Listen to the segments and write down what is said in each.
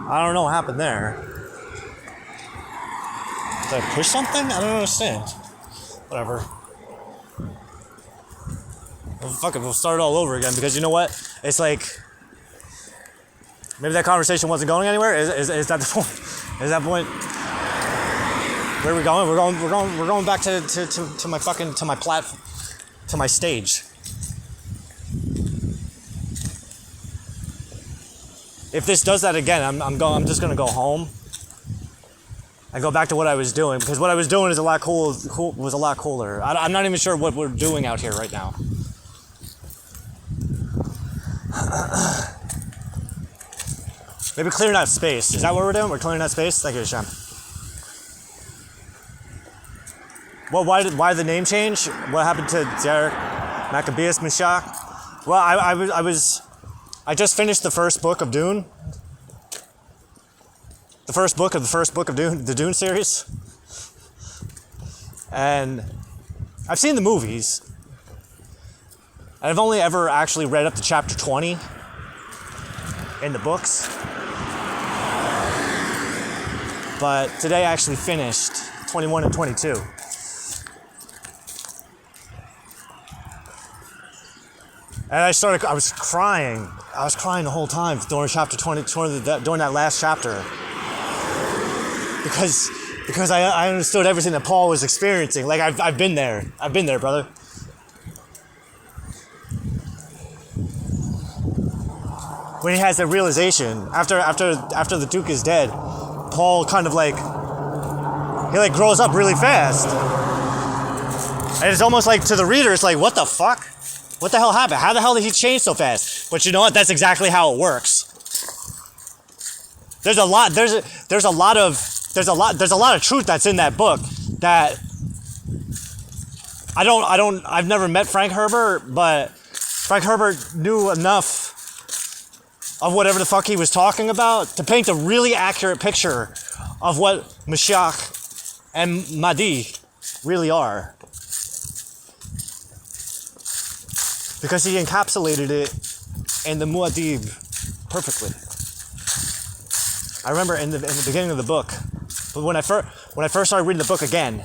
I don't know what happened there. Did I push something? I don't understand. Whatever. Well, fuck it, we'll start it all over again, because you know what? It's like, maybe that conversation wasn't going anywhere. Is that the point? Is that point? Where are we going? We're going back to my fucking to my stage. If this does that again, I'm just gonna go home and go back to what I was doing, because what I was doing is was a lot cooler. I'm not even sure what we're doing out here right now. Maybe clearing out space. Is that what we're doing? We're clearing out space? Thank you, Hashem. Well, why the name change? What happened to Derek Maccabeus Meshach? Well, I just finished the first book of Dune. The first book of Dune, the Dune series. And I've seen the movies. And I've only ever actually read up to chapter 20 in the books. But today I actually finished 21 and 22. And I was crying. I was crying the whole time during chapter 20, during that last chapter. Because I understood everything that Paul was experiencing. Like, I've been there. I've been there, brother. When he has that realization, after the Duke is dead, Paul kind of he grows up really fast. And it's almost like, to the reader, it's like, what the fuck? What the hell happened? How the hell did he change so fast? But you know what? That's exactly how it works. There's a lot of truth that's in that book that I've never met Frank Herbert, but Frank Herbert knew enough of whatever the fuck he was talking about to paint a really accurate picture of what Mashiach and Mahdi really are. Because he encapsulated it in the Muad'Dib perfectly. I remember in the beginning of the book, but when I first started reading the book again,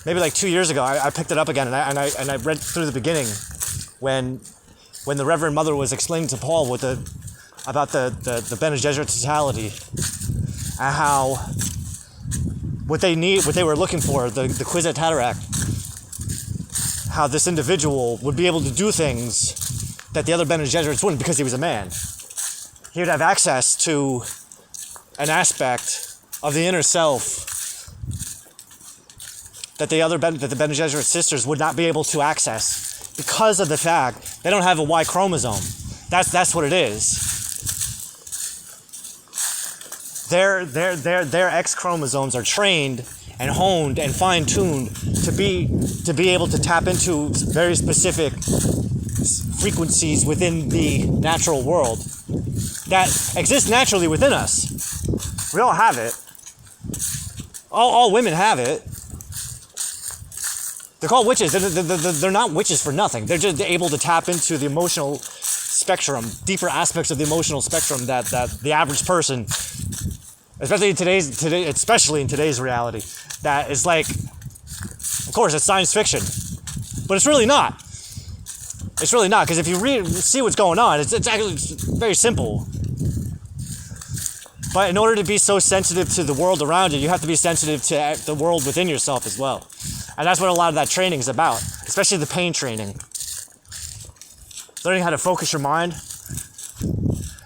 maybe like 2 years ago, I picked it up again and I read through the beginning when the Reverend Mother was explaining to Paul about the Bene Gesserit totality, and how what they were looking for, the Kwisatz Haderach, how this individual would be able to do things that the other Bene Gesserits wouldn't, because he was a man. He would have access to an aspect of the inner self that the Bene Gesserit sisters would not be able to access, because of the fact they don't have a Y chromosome. That's what it is. Their X chromosomes are trained and honed and fine-tuned to be able to tap into very specific frequencies within the natural world that exist naturally within us. We all have it. All women have it. They're called witches. They're not witches for nothing. They're just able to tap into the emotional spectrum, deeper aspects of the emotional spectrum that the average person, especially in today's reality, that is like, of course, it's science fiction, but it's really not. It's really not, because if you see what's going on, it's actually very simple. But in order to be so sensitive to the world around you, you have to be sensitive to the world within yourself as well. And that's what a lot of that training is about, especially the pain training. Learning how to focus your mind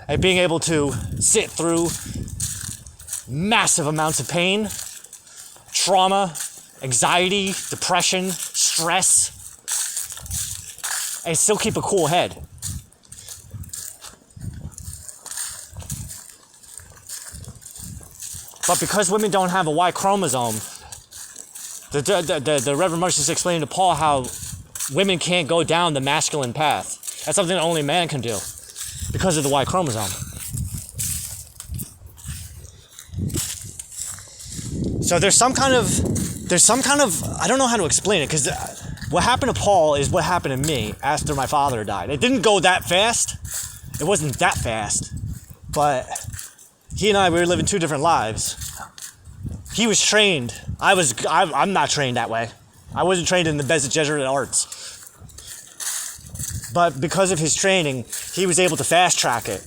and being able to sit through massive amounts of pain, trauma, anxiety, depression, stress, and still keep a cool head. But because women don't have a Y chromosome, the Reverend Mother just explained to Paul how women can't go down the masculine path. That's something that only man can do because of the Y chromosome. So there's some kind of, I don't know how to explain it, because what happened to Paul is what happened to me after my father died. It didn't go that fast. It wasn't that fast, but he and I, we were living two different lives. He was trained. I'm not trained that way. I wasn't trained in the Bezet Jesuit arts. But because of his training, he was able to fast track it.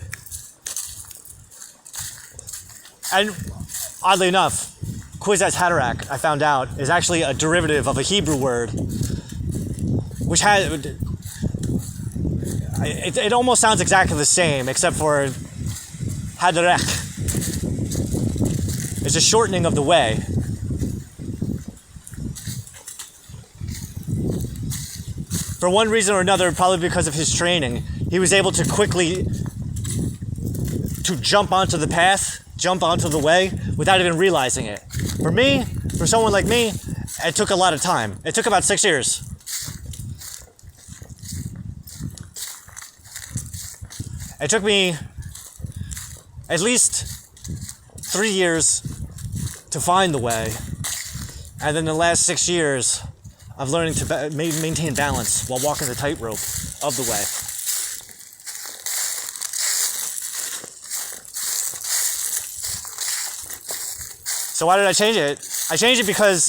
And oddly enough, Kwisatz Haderach, I found out, is actually a derivative of a Hebrew word, which had, it almost sounds exactly the same, except for Haderach. It's a shortening of the way. For one reason or another, probably because of his training, he was able to quickly to jump onto the path, jump onto the way, without even realizing it. For me, for someone like me, it took a lot of time. It took about 6 years. It took me at least 3 years to find the way, and then the last 6 years of learning to maintain balance while walking the tightrope of the way. So why did I change it? I changed it because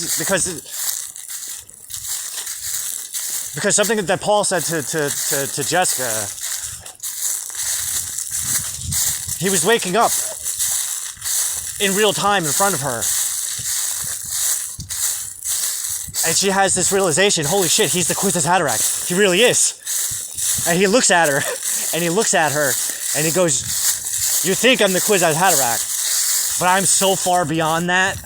something that Paul said to Jessica. He was waking up in real time in front of her. And she has this realization, holy shit, he's the Kwisatz Haderach. He really is. And he looks at her, and he looks at her, and he goes, you think I'm the Kwisatz Haderach, but I'm so far beyond that.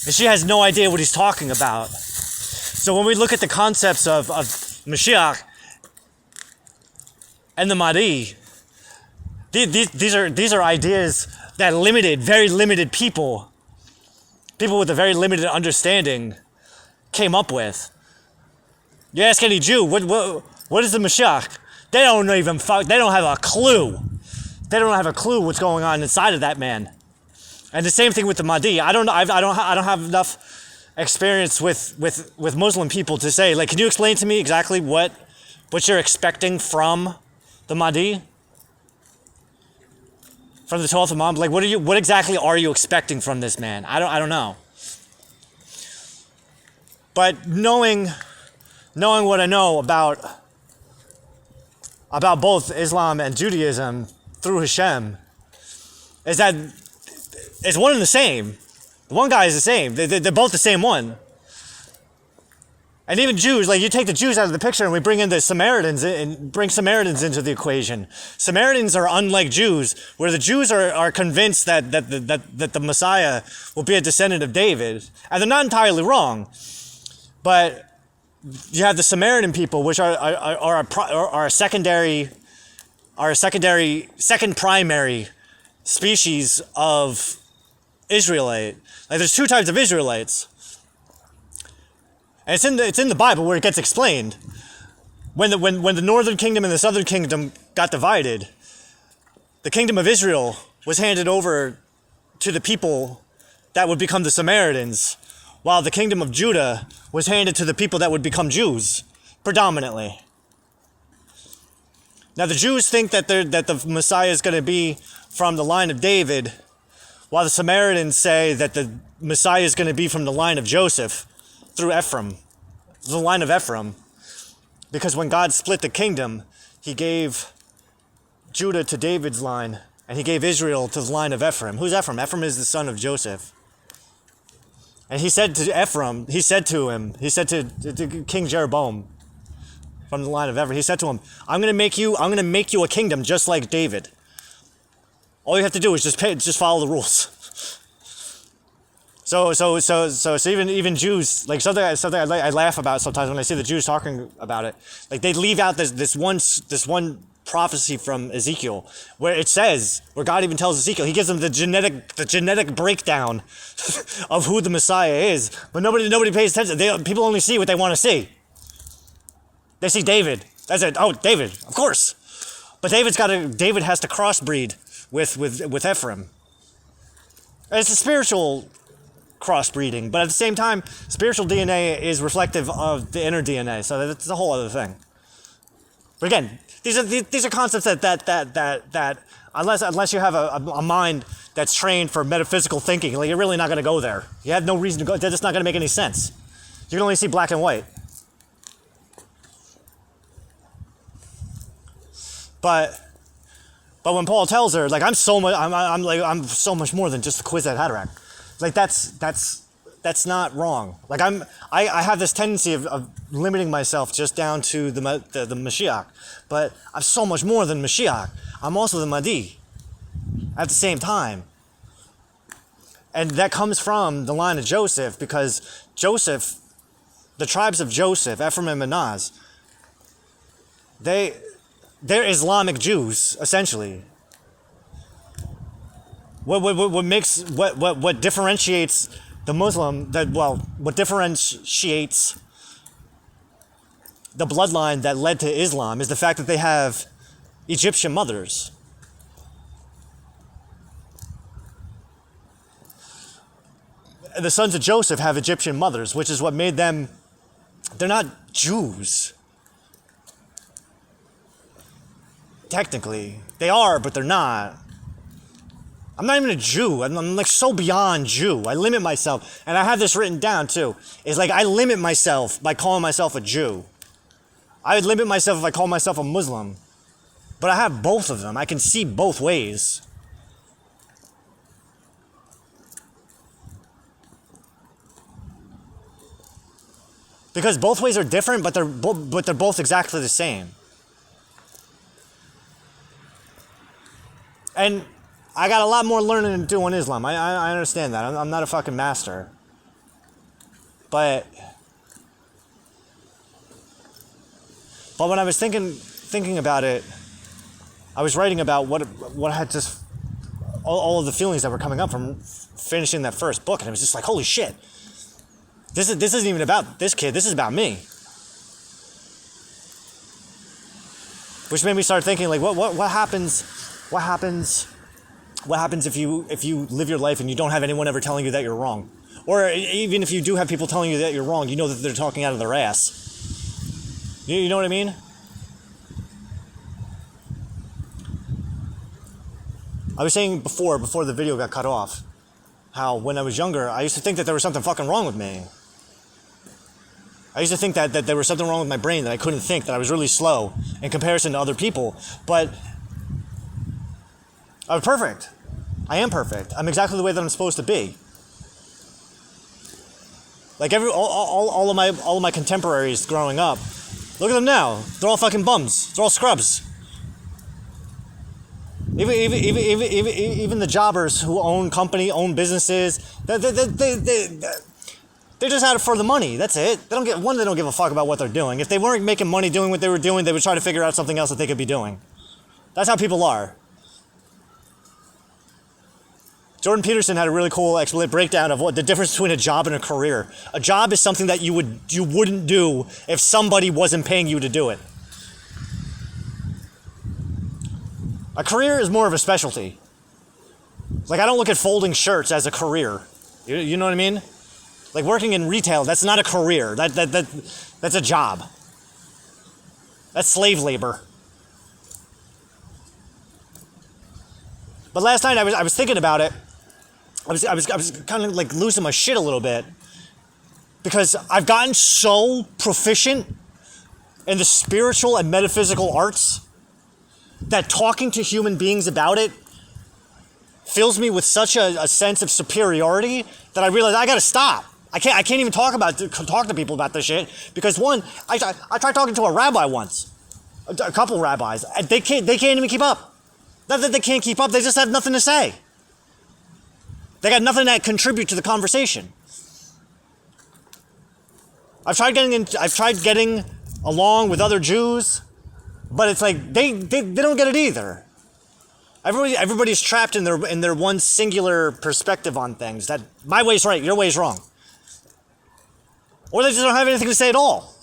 And she has no idea what he's talking about. So when we look at the concepts of Mashiach and the Mahdi, these are ideas that very limited people with a very limited understanding came up with. You ask any Jew, what is the Mashiach? They don't have a clue. They don't have a clue what's going on inside of that man. And the same thing with the Mahdi. I don't have enough experience with Muslim people to say, like, can you explain to me exactly what you're expecting from the Mahdi? From the 12th Imam? Like, what exactly are you expecting from this man? I don't know. But knowing what I know about both Islam and Judaism through Hashem is that it's one and the same. The one guy is the same. They're both the same one. And even Jews, like, you take the Jews out of the picture and we bring in the Samaritans and bring Samaritans into the equation. Samaritans are unlike Jews, where the Jews are convinced that the Messiah will be a descendant of David. And they're not entirely wrong. But you have the Samaritan people, which are a second primary species of Israelite. Like, there's two types of Israelites. And it's in the Bible where it gets explained. When the northern kingdom and the southern kingdom got divided, the kingdom of Israel was handed over to the people that would become the Samaritans, while the kingdom of Judah was handed to the people that would become Jews, predominantly. Now the Jews think that the Messiah is going to be from the line of David, while the Samaritans say that the Messiah is going to be from the line of Joseph, through Ephraim, the line of Ephraim. Because when God split the kingdom, he gave Judah to David's line, and he gave Israel to the line of Ephraim. Who's Ephraim? Ephraim is the son of Joseph. And he said to King Jeroboam, from the line of Ephraim, he said to him, I'm going to make you a kingdom just like David. All you have to do is just follow the rules. So even Jews, like something I laugh about sometimes when I see the Jews talking about it, like they leave out this one prophecy from Ezekiel where it says, where God even tells Ezekiel, he gives them the genetic breakdown of who the Messiah is, but nobody pays attention. People only see what they want to see. They see David. That's it. Oh, David, of course. But David has to crossbreed with Ephraim. And it's a spiritual crossbreeding, but at the same time, spiritual DNA is reflective of the inner DNA, so that's a whole other thing. But again, these are concepts that Unless you have a mind that's trained for metaphysical thinking, like you're really not going to go there. You have no reason to go. That's just not going to make any sense. You can only see black and white. But when Paul tells her, like, I'm so much more than just a quiz at Haderach. Like that's not wrong. Like I have this tendency of limiting myself just down to the Mashiach, but I'm so much more than Mashiach. I'm also the Mahdi at the same time. And that comes from the line of Joseph, because Joseph, the tribes of Joseph, Ephraim and Manasseh, they're Islamic Jews, essentially. What differentiates the Muslim, what differentiates the bloodline that led to Islam is the fact that they have Egyptian mothers. The sons of Joseph have Egyptian mothers, which is what made them, they're not Jews. Technically. They are, but they're not. I'm not even a Jew. I'm like so beyond Jew. I limit myself. And I have this written down too. It's like I limit myself by calling myself a Jew. I would limit myself if I call myself a Muslim. But I have both of them. I can see both ways. Because both ways are different, but they're both exactly the same. And I got a lot more learning to do on Islam. I understand that. I'm not a fucking master. But when I was thinking about it, I was writing about what had just all of the feelings that were coming up from finishing that first book, and it was just like, holy shit. This isn't even about this kid. This is about me. Which made me start thinking, like, what happens if you live your life and you don't have anyone ever telling you that you're wrong? Or even if you do have people telling you that you're wrong, you know that they're talking out of their ass. You know what I mean? I was saying before the video got cut off, how when I was younger, I used to think that there was something fucking wrong with me. I used to think that there was something wrong with my brain, that I couldn't think, that I was really slow in comparison to other people. But I'm perfect. I am perfect. I'm exactly the way that I'm supposed to be. Like all of my contemporaries growing up, look at them now. They're all fucking bums. They're all scrubs. Even the jobbers who own businesses, they just had it for the money. That's it. They don't give a fuck about what they're doing. If they weren't making money doing what they were doing, they would try to figure out something else that they could be doing. That's how people are. Jordan Peterson had a really cool breakdown of what the difference between a job and a career. A job is something that you wouldn't do if somebody wasn't paying you to do it. A career is more of a specialty. Like, I don't look at folding shirts as a career. You know what I mean? Like, working in retail, that's not a career. That's a job. That's slave labor. But last night I was thinking about it. I was kind of like losing my shit a little bit, because I've gotten so proficient in the spiritual and metaphysical arts that talking to human beings about it fills me with such a sense of superiority that I realize I gotta stop. I can't even talk to people about this shit, because one, I tried talking to a rabbi once, a couple rabbis, and they can't even keep up. Not that they can't keep up, they just have nothing to say. They got nothing that contribute to the conversation. I've tried getting along with other Jews, but it's like they don't get it either. Everybody's trapped in their one singular perspective on things, that my way's right, your way's wrong. Or they just don't have anything to say at all.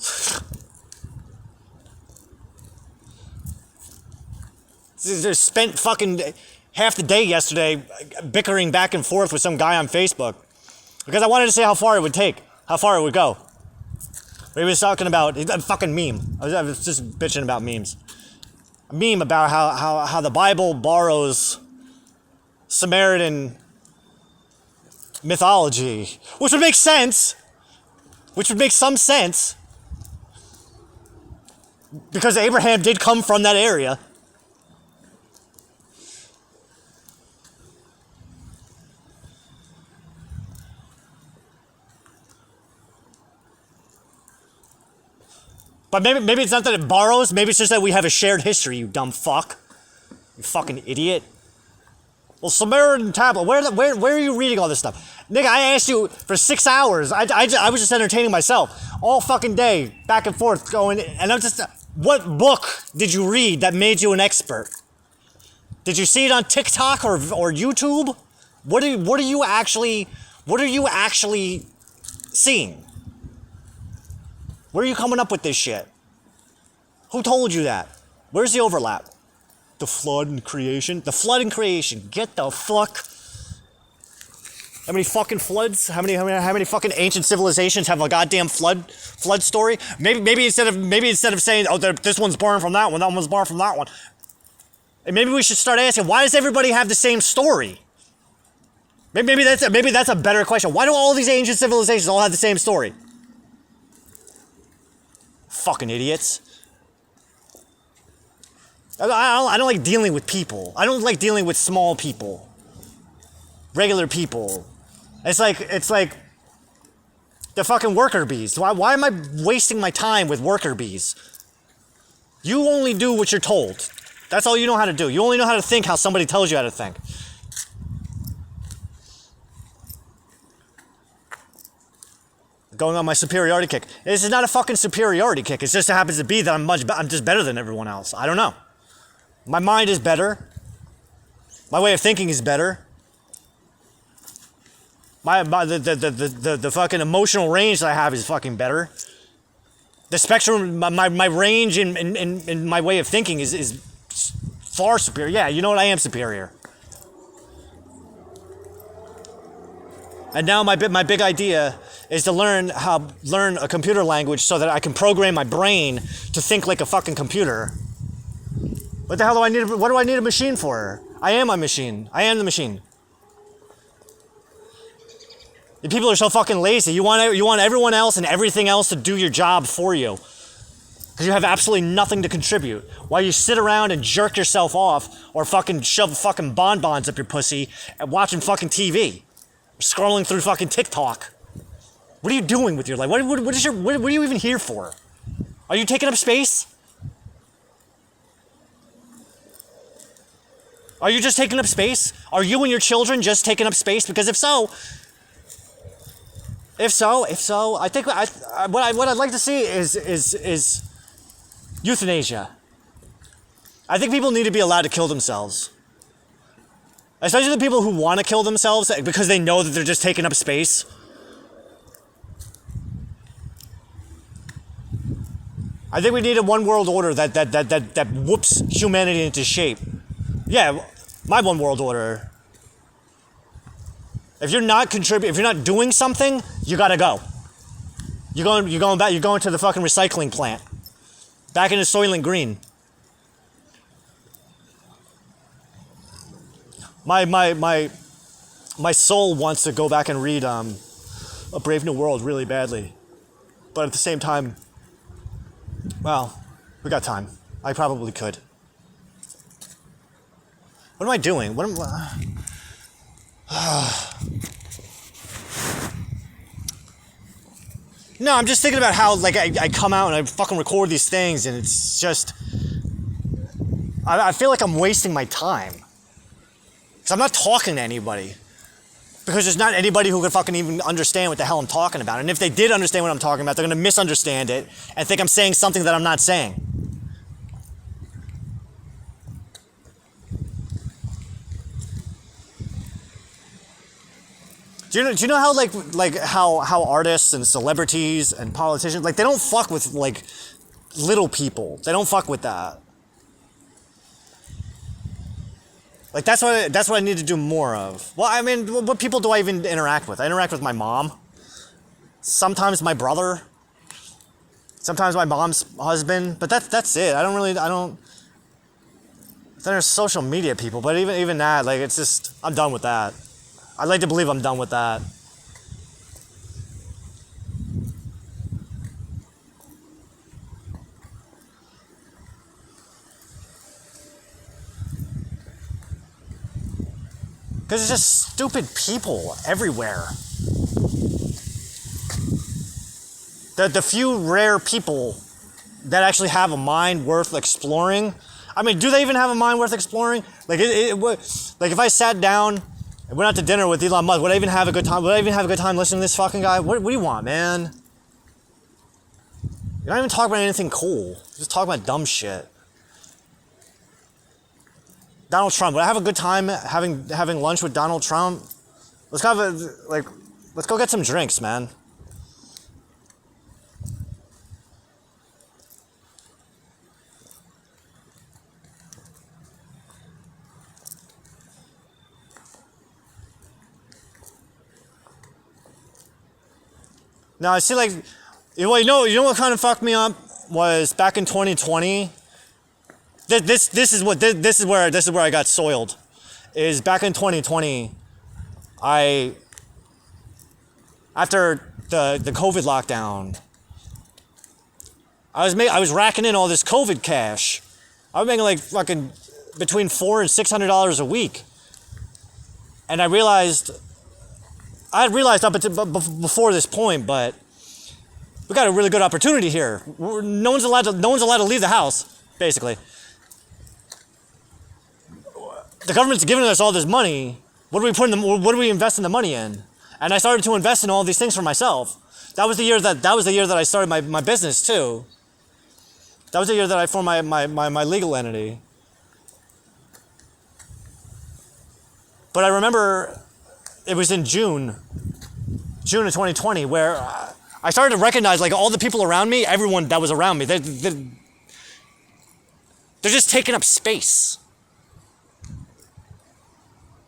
They spent fucking half the day yesterday bickering back and forth with some guy on Facebook, because I wanted to see how far it would go. He was talking about a fucking meme. I was just bitching about memes. meme about how the Bible borrows Samaritan mythology, which would make sense, which would make some sense, because Abraham did come from that area. But maybe it's not that it borrows, maybe it's just that we have a shared history, you dumb fuck. You fucking idiot. Well, Samaritan tablet, where are you reading all this stuff? Nigga, I asked you for 6 hours. I was just entertaining myself all fucking day, back and forth, going, and I'm just, what book did you read that made you an expert? Did you see it on TikTok or YouTube? What are you actually seeing? Where are you coming up with this shit? Who told you that? Where's the overlap? The flood and creation? The flood and creation. Get the fuck. How many fucking floods? How many fucking ancient civilizations have a goddamn flood story? Maybe instead of saying, oh, this one's born from that one's born from that one. And maybe we should start asking, why does everybody have the same story? Maybe that's a better question. Why do all these ancient civilizations all have the same story? Fucking idiots. I don't like dealing with people. I don't like dealing with small people. Regular people. It's like the fucking worker bees. Why am I wasting my time with worker bees? You only do what you're told. That's all you know how to do. You only know how to think how somebody tells you how to think. Going on my superiority kick. This is not a fucking superiority kick. It just happens to be that I'm just better than everyone else. I don't know. My mind is better. My way of thinking is better. The fucking emotional range that I have is fucking better. The spectrum, my range in my way of thinking is far superior. Yeah, you know what? I am superior. And now my big idea is to learn a computer language so that I can program my brain to think like a fucking computer. What the hell do I need? What do I need a machine for? I am my machine. I am the machine. The people are so fucking lazy. You want everyone else and everything else to do your job for you. Because you have absolutely nothing to contribute. While you sit around and jerk yourself off or fucking shove fucking bonbons up your pussy and watching fucking TV. Scrolling through fucking TikTok. What are you doing with your life? What are you even here for? Are you taking up space? Are you just taking up space? Are you and your children just taking up space? Because if so, I think what I'd like to see is euthanasia. I think people need to be allowed to kill themselves. Especially the people who want to kill themselves because they know that they're just taking up space. I think we need a one world order that whoops humanity into shape. Yeah, my one world order. If you're not doing something, you gotta go. You're going back. You're going to the fucking recycling plant, back into Soylent Green. My soul wants to go back and read A Brave New World really badly, but at the same time, well, we got time. I probably could. What am I doing? No, I'm just thinking about how like I come out and I fucking record these things, and it's just I feel like I'm wasting my time. Because I'm not talking to anybody. Because there's not anybody who could fucking even understand what the hell I'm talking about. And if they did understand what I'm talking about, they're going to misunderstand it and think I'm saying something that I'm not saying. Do you know how artists and celebrities and politicians, like, they don't fuck with like little people. They don't fuck with that. Like, that's what I need to do more of. Well, I mean, what people do I even interact with? I interact with my mom. Sometimes my brother. Sometimes my mom's husband. But that's it. I don't Then there's social media people, but even that, like, it's just, I'm done with that. I'd like to believe I'm done with that. Because it's just stupid people everywhere. The few rare people that actually have a mind worth exploring. I mean, do they even have a mind worth exploring? Like, like if I sat down and went out to dinner with Elon Musk, would I even have a good time? Would I even have a good time listening to this fucking guy? What do you want, man? You're not even talking about anything cool. Just talking about dumb shit. Donald Trump. Would I have a good time having lunch with Donald Trump? Let's go get some drinks, man. Now I see, like, you know what kind of fucked me up was back in 2020. This is where I got soiled. Is back in 2020, after the COVID lockdown, I was racking in all this COVID cash. I was making like fucking between $400 and $600 a week, and I had realized up until before this point, but we got a really good opportunity here. No one's allowed to leave the house, basically. The government's giving us all this money. What do we invest in the money in? And I started to invest in all these things for myself. That was the year that I started my business too. That was the year that I formed my legal entity. But I remember it was in June of 2020, where I started to recognize, like, all the people around me, everyone that was around me, they're just taking up space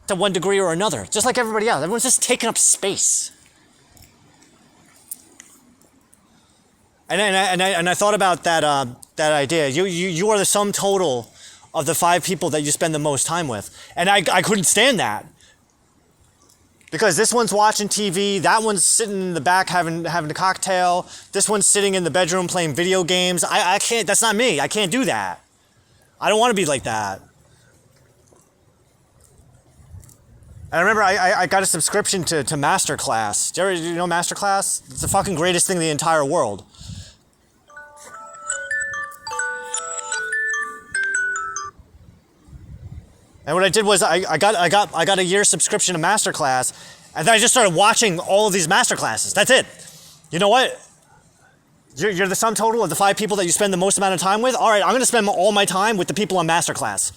to one degree or another, just like everybody else. Everyone's just taking up space. And I thought about that idea. You are the sum total of the 5 people that you spend the most time with, and I couldn't stand that. Because this one's watching TV, that one's sitting in the back having a cocktail, this one's sitting in the bedroom playing video games. I can't, that's not me. I can't do that. I don't want to be like that. And I remember I got a subscription to Masterclass. Do you know Masterclass? It's the fucking greatest thing in the entire world. And what I did was I got a year subscription to Masterclass, and then I just started watching all of these Masterclasses. That's it. You know what? You're the sum total of the 5 people that you spend the most amount of time with. All right, I'm going to spend all my time with the people on Masterclass,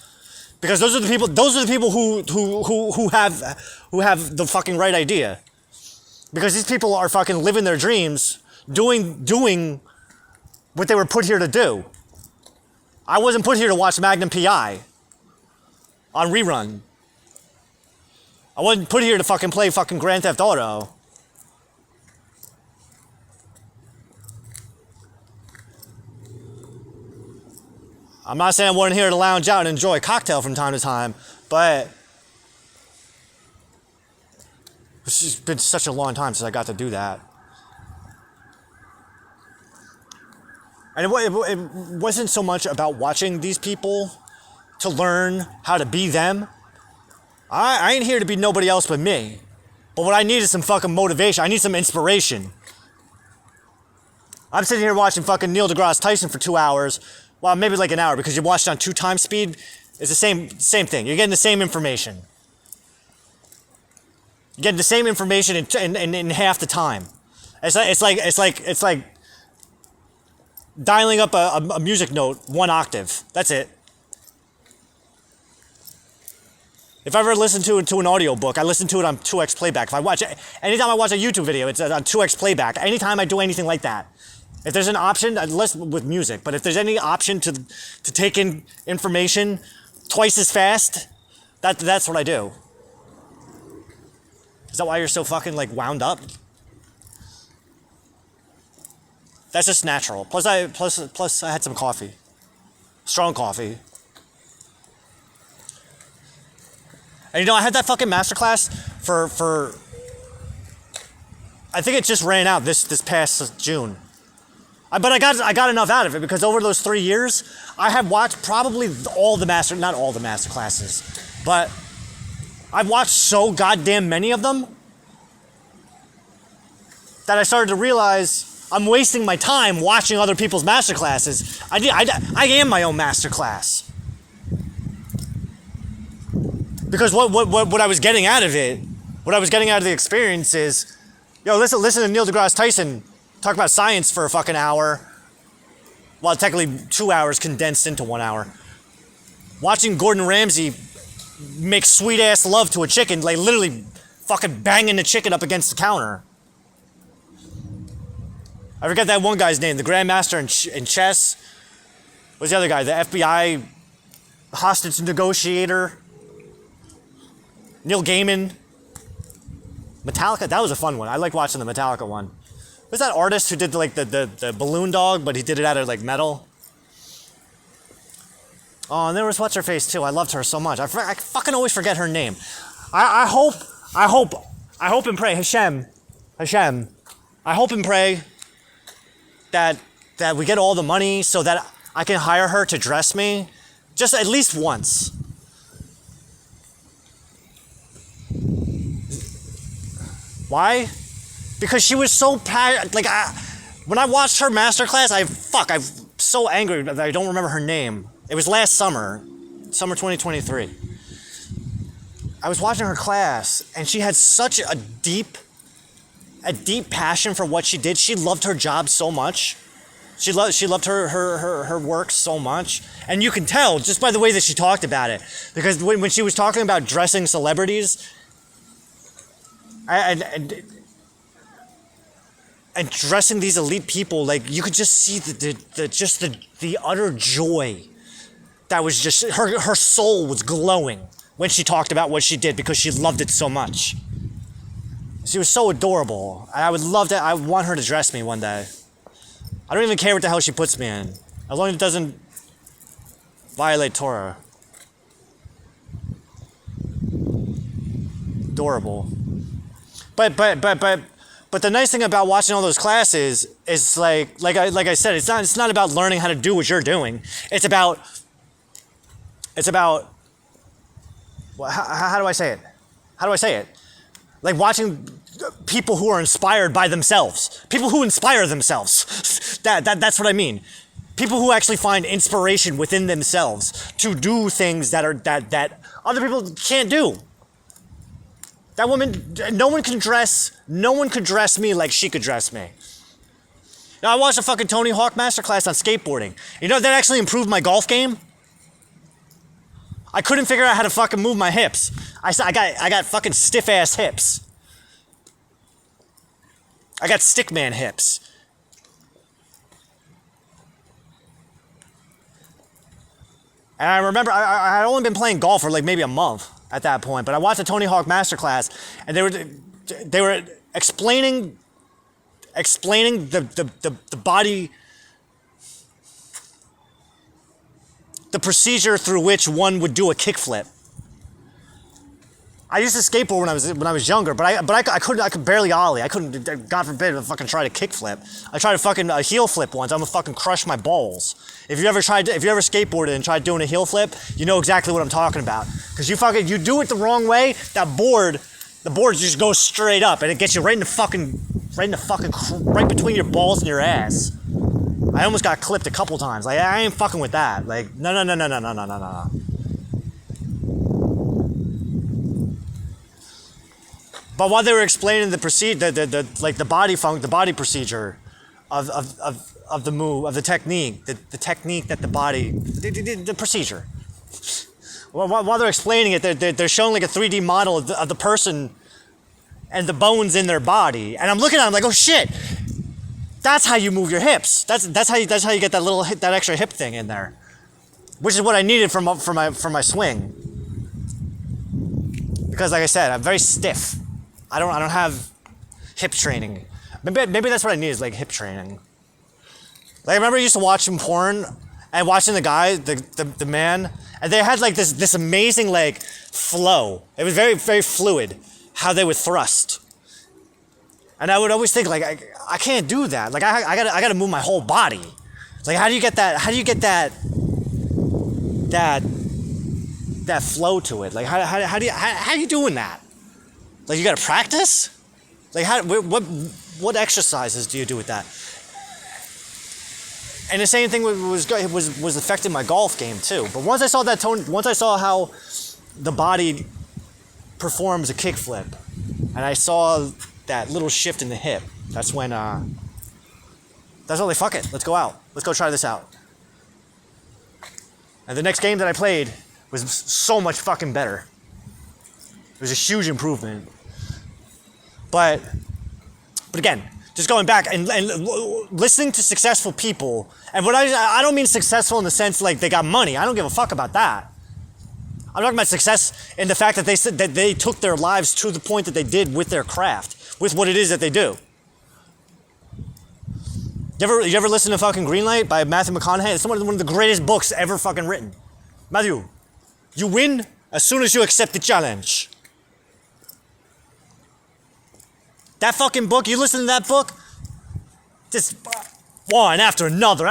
because those are the people who have the fucking right idea. Because these people are fucking living their dreams, doing what they were put here to do. I wasn't put here to watch Magnum PI on rerun. I wasn't put here to fucking play fucking Grand Theft Auto. I'm not saying I wasn't here to lounge out and enjoy a cocktail from time to time, but it's just been such a long time since I got to do that. And it wasn't so much about watching these people to learn how to be them. I ain't here to be nobody else but me. But what I need is some fucking motivation. I need some inspiration. I'm sitting here watching fucking Neil deGrasse Tyson for 2 hours. Well, maybe like an hour, because you watch it on 2 times speed. It's the same thing. You're getting the same information. You're getting the same information in half the time. It's like dialing up a music note 1 octave. That's it. If I ever listen to an audio book, I listen to it on 2x playback. Anytime I watch a YouTube video, it's on 2x playback. Anytime I do anything like that. If there's an option, less with music, but if there's any option to take in information twice as fast, that's what I do. Is that why you're so fucking like wound up? That's just natural. Plus I had some coffee. Strong coffee. And I had that fucking masterclass for I think it just ran out this past June. But I got enough out of it because over those 3 years, I have watched probably not all the master classes, but I've watched so goddamn many of them that I started to realize I'm wasting my time watching other people's master classes. I am my own master class. Because what I was getting out of it, what I was getting out of the experience is, listen to Neil deGrasse Tyson talk about science for a fucking hour, well, technically 2 hours condensed into 1 hour. Watching Gordon Ramsay make sweet ass love to a chicken, like literally fucking banging the chicken up against the counter. I forget that one guy's name, the Grandmaster in chess. What's the other guy? The FBI hostage negotiator. Neil Gaiman. Metallica, that was a fun one. I like watching the Metallica one. Was that artist who did the balloon dog, but he did it out of like metal? Oh, and there was what's her face too. I loved her so much. I fucking always forget her name. I hope and pray Hashem. I hope and pray that we get all the money so that I can hire her to dress me, just at least once. Why? Because she was so when I watched her masterclass, I'm so angry that I don't remember her name. It was last summer 2023. I was watching her class, and she had such a deep passion for what she did. She loved her job so much. She loved her work so much, and you can tell just by the way that she talked about it. Because when she was talking about dressing celebrities, and dressing these elite people, like you could just see the utter joy that was just her soul was glowing when she talked about what she did because she loved it so much. She was so adorable. I want her to dress me one day. I don't even care what the hell she puts me in, as long as it doesn't violate Torah. Adorable. But the nice thing about watching all those classes is like I said, it's not about learning how to do what you're doing. It's about how do I say it? Like watching people who are inspired by themselves. People who inspire themselves. That's what I mean. People who actually find inspiration within themselves to do things that other people can't do. That woman, no one could dress me like she could dress me. Now, I watched a fucking Tony Hawk masterclass on skateboarding. You know, that actually improved my golf game. I couldn't figure out how to fucking move my hips. I got fucking stiff ass hips. I got stickman hips. And I remember I had only been playing golf for like maybe a month at that point, but I watched a Tony Hawk masterclass, and they were explaining the body, the procedure through which one would do a kickflip. I used to skateboard when I was younger, but I could barely ollie. I couldn't, God forbid, fucking try to kickflip. I tried to fucking heel flip once. I'm gonna fucking crush my balls. If you ever skateboarded and tried doing a heel flip, you know exactly what I'm talking about. Because you do it the wrong way, the board just goes straight up and it gets you right between your balls and your ass. I almost got clipped a couple times. Like, I ain't fucking with that. Like, no. But while they were explaining the body procedure of the move, of the technique, the technique that the procedure. While they're explaining it, they're showing like a 3D model of the person and the bones in their body, and I'm looking at them like, oh shit, that's how you move your hips. That's how you get that extra hip thing in there, which is what I needed for my swing. Because like I said, I'm very stiff. I don't have hip training. Maybe that's what I need, is like hip training. Like I remember I used to watch porn and watching the guy, the man, And they had like this amazing like flow. It was very, very fluid how they would thrust. And I would always think like, I can't do that. Like I gotta move my whole body. It's like, how do you get that flow to it? Like how are you doing that? Like you gotta practice? Like what exercises do you do with that? And the same thing was affecting my golf game too. But once I saw how the body performs a kickflip, and I saw that little shift in the hip, that's when that's all. Like, fuck it, let's go out. Let's go try this out. And the next game that I played was so much fucking better. It was a huge improvement. But again, just going back and listening to successful people, and what I don't mean successful in the sense like they got money. I don't give a fuck about that. I'm talking about success in the fact that they said that they took their lives to the point that they did with their craft, with what it is that they do. You ever listen to fucking Greenlight by Matthew McConaughey? It's one of the greatest books ever fucking written. Matthew, you win as soon as you accept the challenge. That fucking book, you listen to that book, just one after another,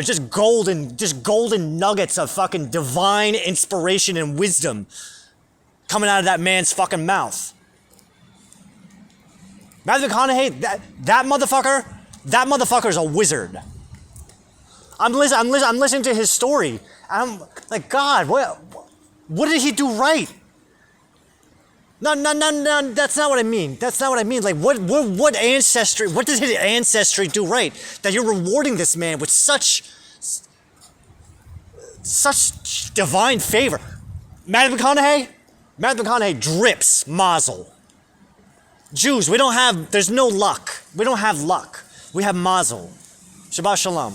just golden nuggets of fucking divine inspiration and wisdom coming out of that man's fucking mouth. Matthew McConaughey, that motherfucker's a wizard. I'm listening to his story. I'm like, God, what did he do right? No, that's not what I mean. Like, what ancestry, what did his ancestry do right? That you're rewarding this man with such divine favor. Matthew McConaughey drips mazel. Jews, there's no luck. We don't have luck. We have mazel. Shabbat shalom.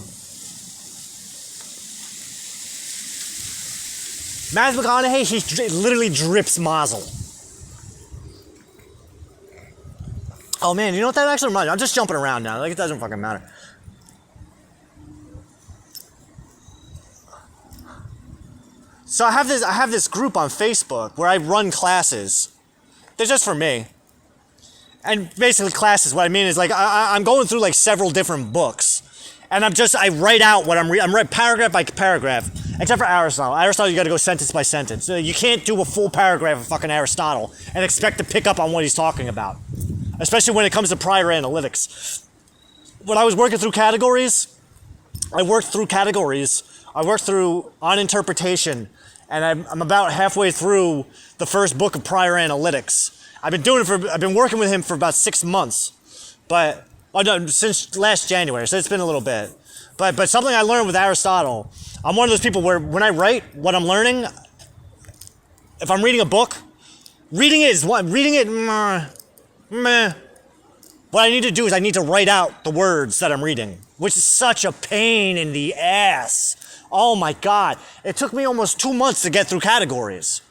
Matthew McConaughey, he literally drips mazel. Oh man, you know what that actually reminds me? I'm just jumping around now. Like, it doesn't fucking matter. So I have this group on Facebook where I run classes. They're just for me. And basically classes, what I mean is like I'm going through like several different books. And I write out what I'm reading. I'm writing paragraph by paragraph. Except for Aristotle. Aristotle, you gotta go sentence by sentence. You can't do a full paragraph of fucking Aristotle and expect to pick up on what he's talking about. Especially when it comes to prior analytics. When I was working through categories, I worked through on interpretation, and I'm about halfway through the first book of prior analytics. I've been working with him for about 6 months, since last January, so it's been a little bit. But something I learned with Aristotle, I'm one of those people where when I write what I'm learning, if I'm reading a book, meh. What I need to do is I need to write out the words that I'm reading, which is such a pain in the ass. Oh my God. It took me almost 2 months to get through categories.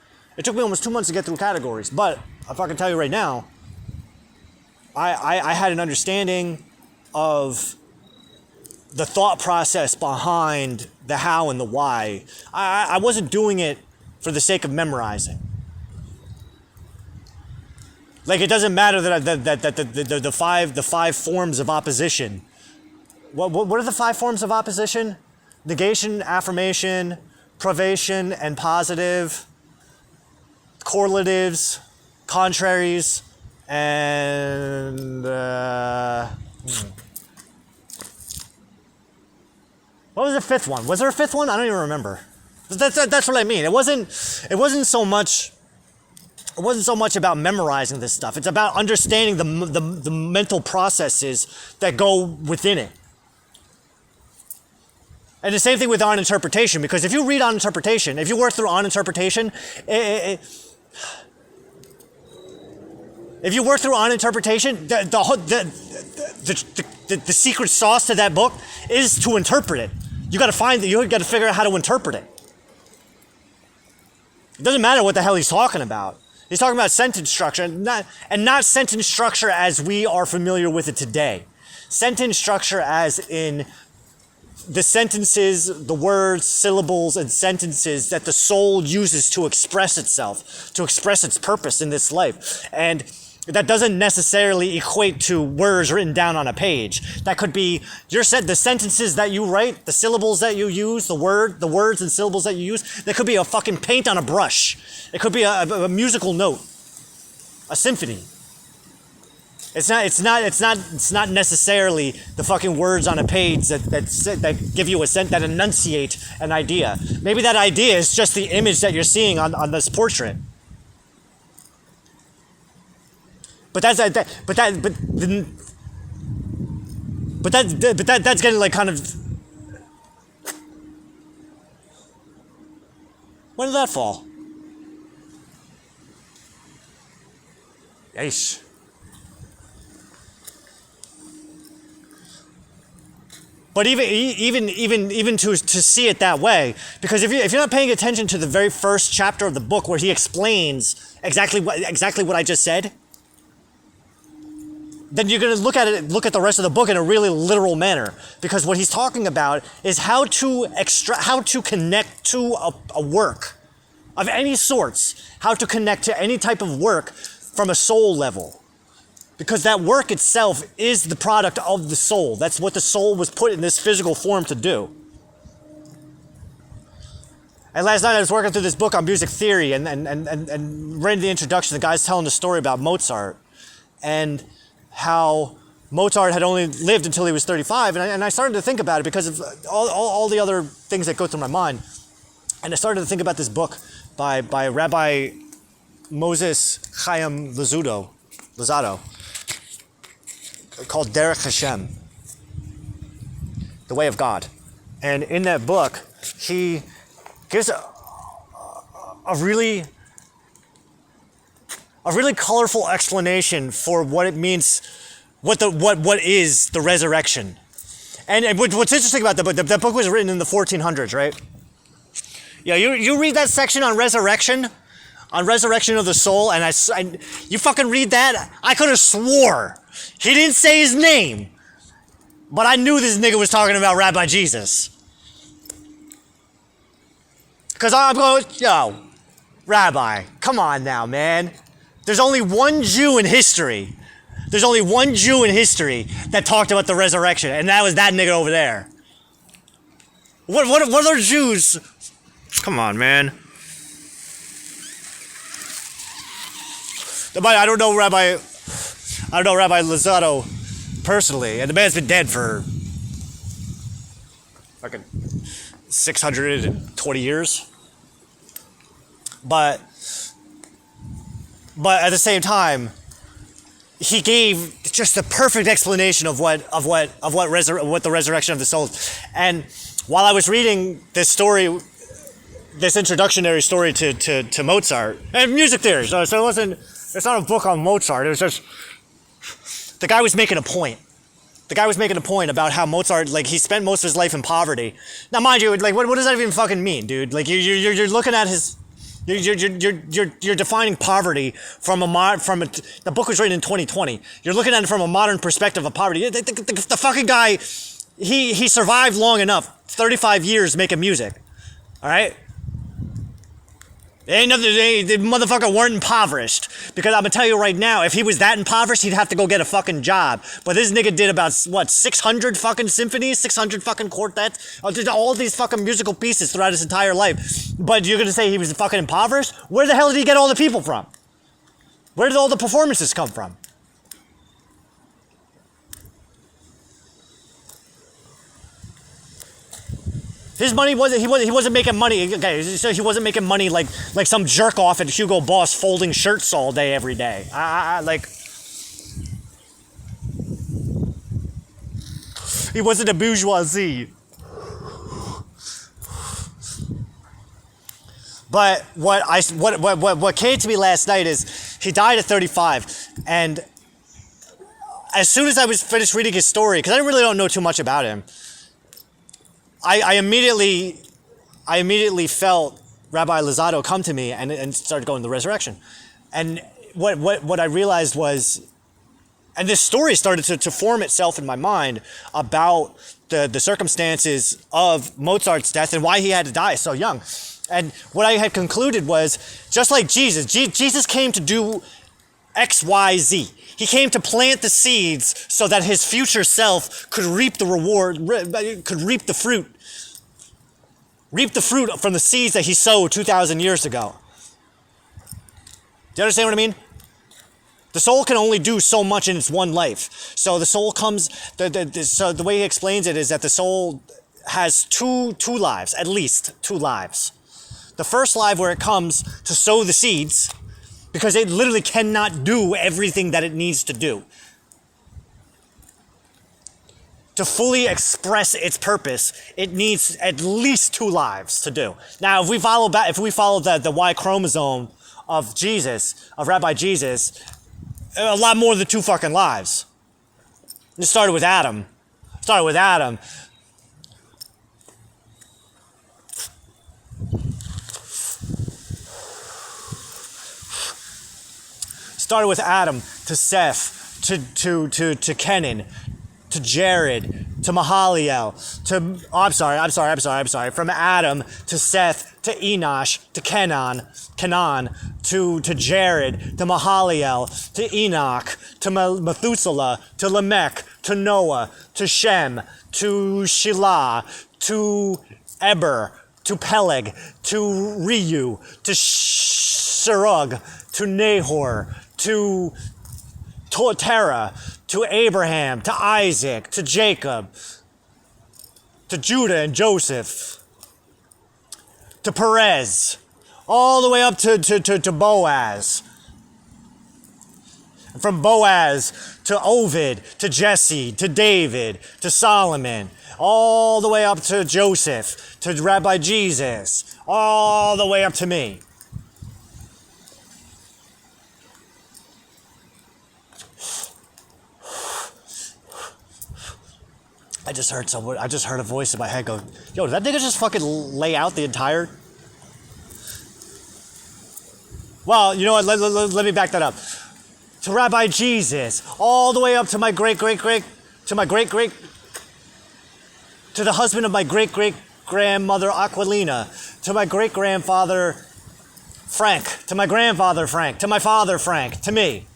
But if I can tell you right now, I had an understanding of the thought process behind the how and the why. I wasn't doing it for the sake of memorizing. Like, it doesn't matter that the five forms of opposition. What are the 5 forms of opposition? Negation, affirmation, privation, and positive. Correlatives, contraries, and what was the 5th one? Was there a 5th one? I don't even remember. That's what I mean. It wasn't so much about memorizing this stuff. It's about understanding the mental processes that go within it. And the same thing with on interpretation, because if you read on interpretation, if you work through on interpretation, the secret sauce to that book is to interpret it. You got to figure out how to interpret it. It doesn't matter what the hell he's talking about. He's talking about sentence structure, and not sentence structure as we are familiar with it today. Sentence structure as in the sentences, the words, syllables, and sentences that the soul uses to express itself, to express its purpose in this life. And that doesn't necessarily equate to words written down on a page. That could be the sentences that you write, the syllables that you use, the words and syllables that you use. That could be a fucking paint on a brush. It could be a musical note, a symphony. It's not necessarily the fucking words on a page that give you that enunciate an idea. Maybe that idea is just the image that you're seeing on this portrait. But that's getting like kind of. When did that fall? Yeesh. But even to see it that way, because if you're not paying attention to the very first chapter of the book where he explains exactly what I just said, then you're going to look at the rest of the book in a really literal manner, because what he's talking about is how to connect to a work of any sorts, how to connect to any type of work from a soul level. Because that work itself is the product of the soul. That's what the soul was put in this physical form to do. And last night I was working through this book on music theory and read the introduction. The guy's telling the story about Mozart and how Mozart had only lived until he was 35. And I started to think about it because of all the other things that go through my mind. And I started to think about this book by Rabbi Moses Chaim Luzzatto, called Derech Hashem, The Way of God. And in that book, he gives a really colorful explanation for what it means, what is the resurrection. And what's interesting about the book, that book was written in the 1400s, right? Yeah, you read that section on resurrection of the soul, and you fucking read that, I could have swore he didn't say his name, but I knew this nigga was talking about Rabbi Jesus. Because I'm going, yo, Rabbi, come on now, man. There's only one Jew in history. There's only one Jew in history that talked about the resurrection, and that was that nigga over there. What other Jews? Come on, man. I don't know Rabbi Luzzatto personally, and the man's been dead for fucking 620 years. But at the same time, he gave just the perfect explanation of what the resurrection of the soul is. And while I was reading this story, this introductionary story to Mozart and music theory, so it's not a book on Mozart. It was just the guy was making a point. The guy was making a point about how Mozart, like, he spent most of his life in poverty. Now, mind you, like, what does that even fucking mean, dude? Like, you're looking at his. You're defining poverty from the book was written in 2020. You're looking at it from a modern perspective of poverty. The fucking guy, he survived long enough, 35 years making music. All right? The motherfucker weren't impoverished. Because I'm gonna tell you right now, if he was that impoverished, he'd have to go get a fucking job. But this nigga did about, 600 fucking symphonies, 600 fucking quartets, all these fucking musical pieces throughout his entire life. But you're gonna say he was fucking impoverished? Where the hell did he get all the people from? Where did all the performances come from? His money he wasn't making money. Okay, so he wasn't making money like some jerk off at Hugo Boss folding shirts all day every day. He wasn't a bourgeoisie. But what came to me last night is he died at 35, and as soon as I was finished reading his story, because I really don't know too much about him, I immediately felt Rabbi Luzzatto come to me and started going to the resurrection. And what I realized was, And this story started to form itself in my mind about the circumstances of Mozart's death and why he had to die so young. And what I had concluded was, just like Jesus, Jesus came to do X, Y, Z. He came to plant the seeds so that his future self could reap the reward, could reap the fruit. Reap the fruit from the seeds that he sowed 2,000 years ago. Do you understand what I mean? The soul can only do so much in its one life. So the soul comes, so the way he explains it is that the soul has two lives, at least 2 lives. The first life where it comes to sow the seeds, because it literally cannot do everything that it needs to do. To fully express its purpose, it needs at least 2 lives to do. Now, if we follow the Y chromosome of Jesus, of Rabbi Jesus, a lot more than 2 fucking lives. It started with Adam. Started with Adam to Seth, to Kenan, to Jared, to Mahaliel, from Adam to Seth, to Enosh, to Kenan, to Jared, to Mahaliel, to Enoch, to Methuselah, to Lamech, to Noah, to Shem, to Shelah, to Eber, to Peleg, to Reu, to Serug, to Nahor, to Terah, to Abraham, to Isaac, to Jacob, to Judah and Joseph, to Perez, all the way up to Boaz. And from Boaz to Ovid, to Jesse, to David, to Solomon, all the way up to Joseph, to Rabbi Jesus, all the way up to me. I just heard a voice in my head go, yo, did that nigga just fucking lay out the entire... Well, you know what, let me back that up. To Rabbi Jesus, all the way up to my to the husband of my great-great-grandmother Aquilina, to my great-grandfather Frank, to my grandfather Frank, to my father Frank, to me.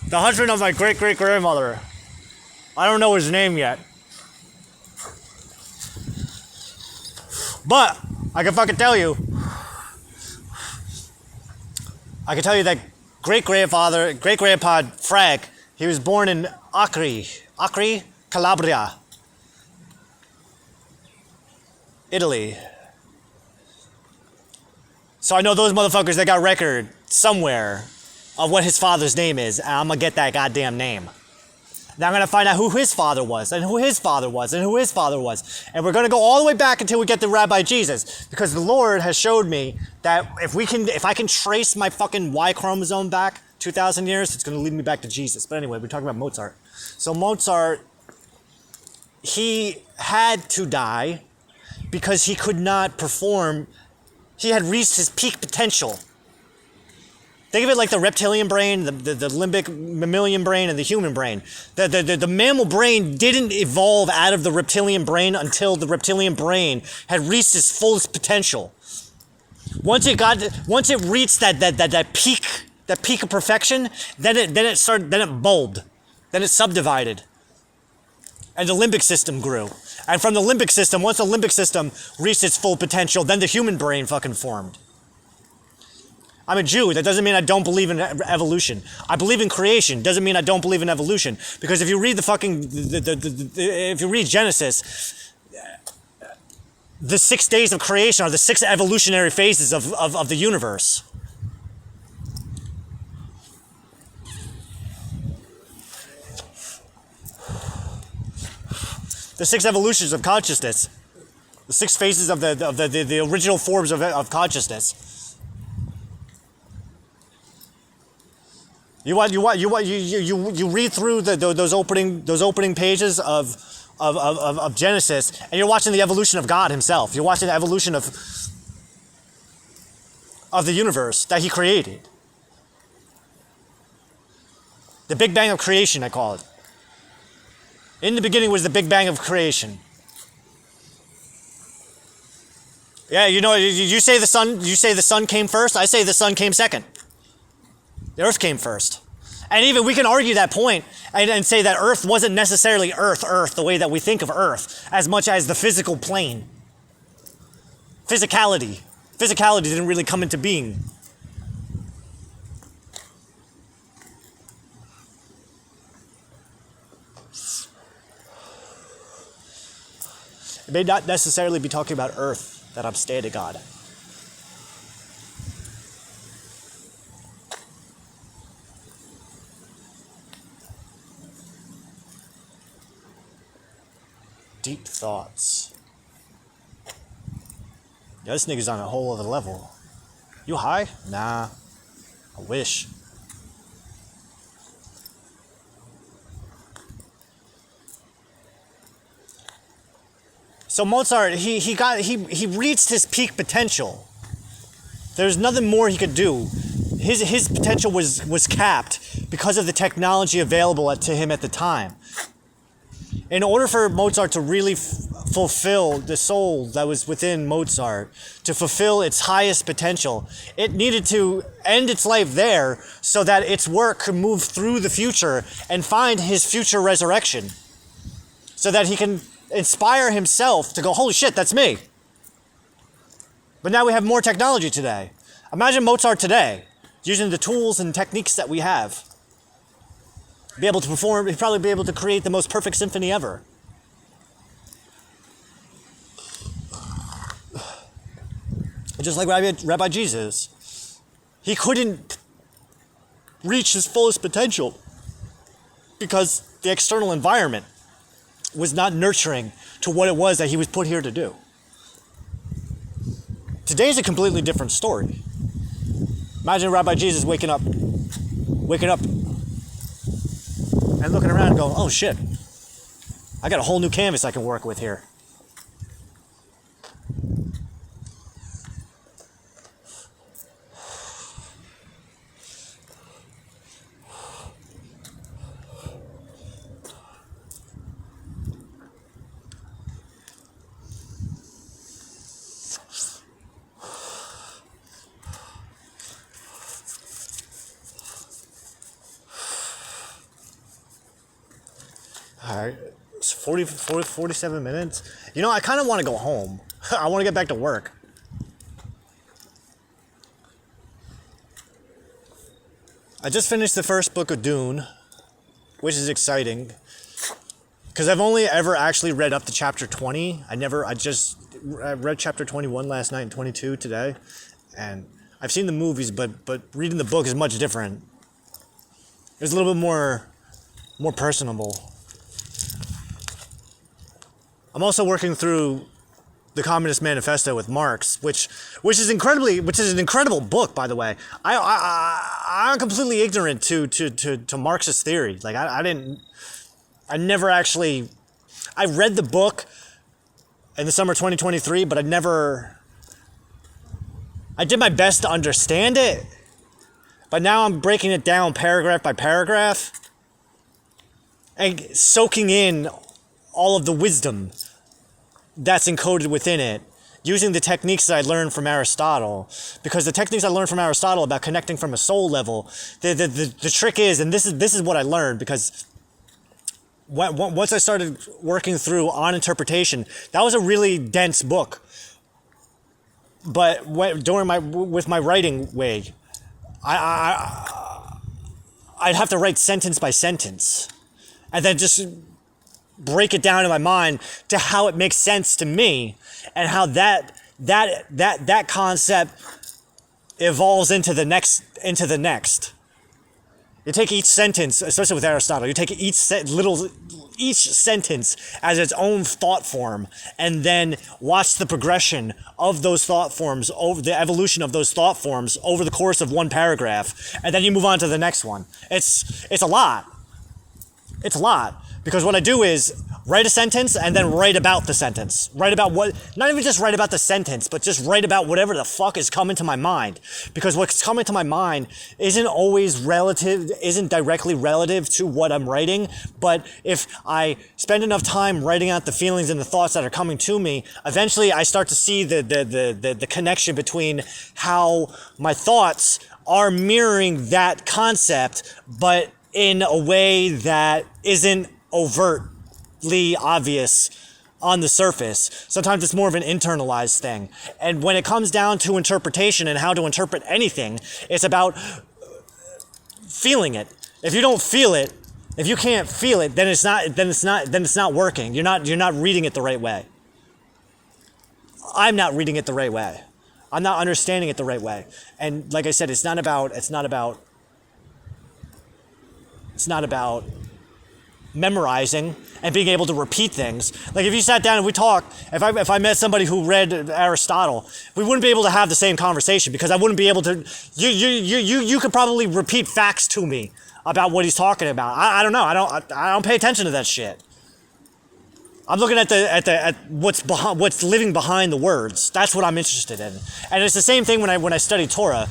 The husband of my great-great-grandmother. I don't know his name yet. But I can fucking tell you. I can tell you that great-grandpa Frank, he was born in Acre, Calabria, Italy. So I know those motherfuckers that got record somewhere of what his father's name is, and I'm gonna get that goddamn name. Now I'm gonna find out who his father was, and who his father was, and who his father was. And we're gonna go all the way back until we get to Rabbi Jesus, because the Lord has showed me that if I can trace my fucking Y chromosome back 2,000 years, it's gonna lead me back to Jesus. But anyway, we're talking about Mozart. So Mozart, he had to die because he could not perform. He had reached his peak potential. Think of it like the reptilian brain, the limbic mammalian brain, and the human brain. The mammal brain didn't evolve out of the reptilian brain until the reptilian brain had reached its fullest potential. Once it reached that peak of perfection, then it bulbed, then it subdivided, and the limbic system grew. And from the limbic system, once the limbic system reached its full potential, then the human brain fucking formed. I'm a Jew. That doesn't mean I don't believe in evolution. I believe in creation. Doesn't mean I don't believe in evolution. Because if you read if you read Genesis, the 6 days of creation are the 6 evolutionary phases of the universe. The 6 evolutions of consciousness. The 6 phases of the original forms of consciousness. You read through those opening pages of Genesis, and you're watching the evolution of God Himself. You're watching the evolution of of the universe that he created. The Big Bang of creation, I call it. In the beginning was the Big Bang of creation. Yeah, you say the sun came first, I say the sun came second. The earth came first. And even we can argue that point and say that earth wasn't necessarily earth, the way that we think of earth, as much as the physical plane. Physicality didn't really come into being. It may not necessarily be talking about earth that I'm stating God. Deep thoughts. Yeah, this nigga's on a whole other level. You high? Nah. I wish. So Mozart, he reached his peak potential. There's nothing more he could do. His potential was capped because of the technology available to him at the time. In order for Mozart to really fulfill the soul that was within Mozart, to fulfill its highest potential, it needed to end its life there so that its work could move through the future and find his future resurrection. So that he can inspire himself to go, holy shit, that's me. But now we have more technology today. Imagine Mozart today, using the tools and techniques that we have. Be able to perform, he'd probably be able to create the most perfect symphony ever. Just like Rabbi Jesus. He couldn't reach his fullest potential because the external environment was not nurturing to what it was that he was put here to do. Today's a completely different story. Imagine Rabbi Jesus waking up and looking around and going, oh shit, I got a whole new canvas I can work with here. Alright, it's 47 minutes. You know, I kind of want to go home. I want to get back to work. I just finished the first book of Dune, which is exciting. Because I've only ever actually read up to chapter 20. I read chapter 21 last night and 22 today. And I've seen the movies, but reading the book is much different. It's a little bit more personable. I'm also working through the Communist Manifesto with Marx, which is an incredible book, by the way. I'm completely ignorant to Marxist theory. Like I read the book in the summer 2023, but I did my best to understand it. But now I'm breaking it down paragraph by paragraph and soaking in all of the wisdom that's encoded within it, using the techniques that I learned from Aristotle. Because the techniques I learned from Aristotle about connecting from a soul level, the trick is, and this is what I learned, because once I started working through On Interpretation, that was a really dense book. But with my writing way, I'd have to write sentence by sentence, and then just break it down in my mind to how it makes sense to me, and how that concept evolves into the next. You take each sentence, especially with Aristotle, you take each sentence as its own thought form, and then watch the progression of those thought forms, over the evolution of those thought forms over the course of one paragraph, and then you move on to the next one. It's a lot. It's a lot. Because what I do is write a sentence and then write about the sentence. Write about what, not even just write about the sentence, but just write about whatever the fuck is coming to my mind. Because what's coming to my mind isn't always relative, isn't directly relative to what I'm writing. But if I spend enough time writing out the feelings and the thoughts that are coming to me, eventually I start to see the connection between how my thoughts are mirroring that concept, but in a way that isn't overtly obvious on the surface. Sometimes it's more of an internalized thing. And when it comes down to interpretation and how to interpret anything, it's about feeling it. If you don't feel it, if you can't feel it, then it's not working. You're not reading it the right way. I'm not reading it the right way. I'm not understanding it the right way. And like I said, it's not about memorizing and being able to repeat things. Like if you sat down and we talked, if I met somebody who read Aristotle, we wouldn't be able to have the same conversation because I wouldn't be able to. You could probably repeat facts to me about what he's talking about. I don't know. I don't pay attention to that shit. I'm looking at what's living behind the words. That's what I'm interested in. And it's the same thing when I study Torah.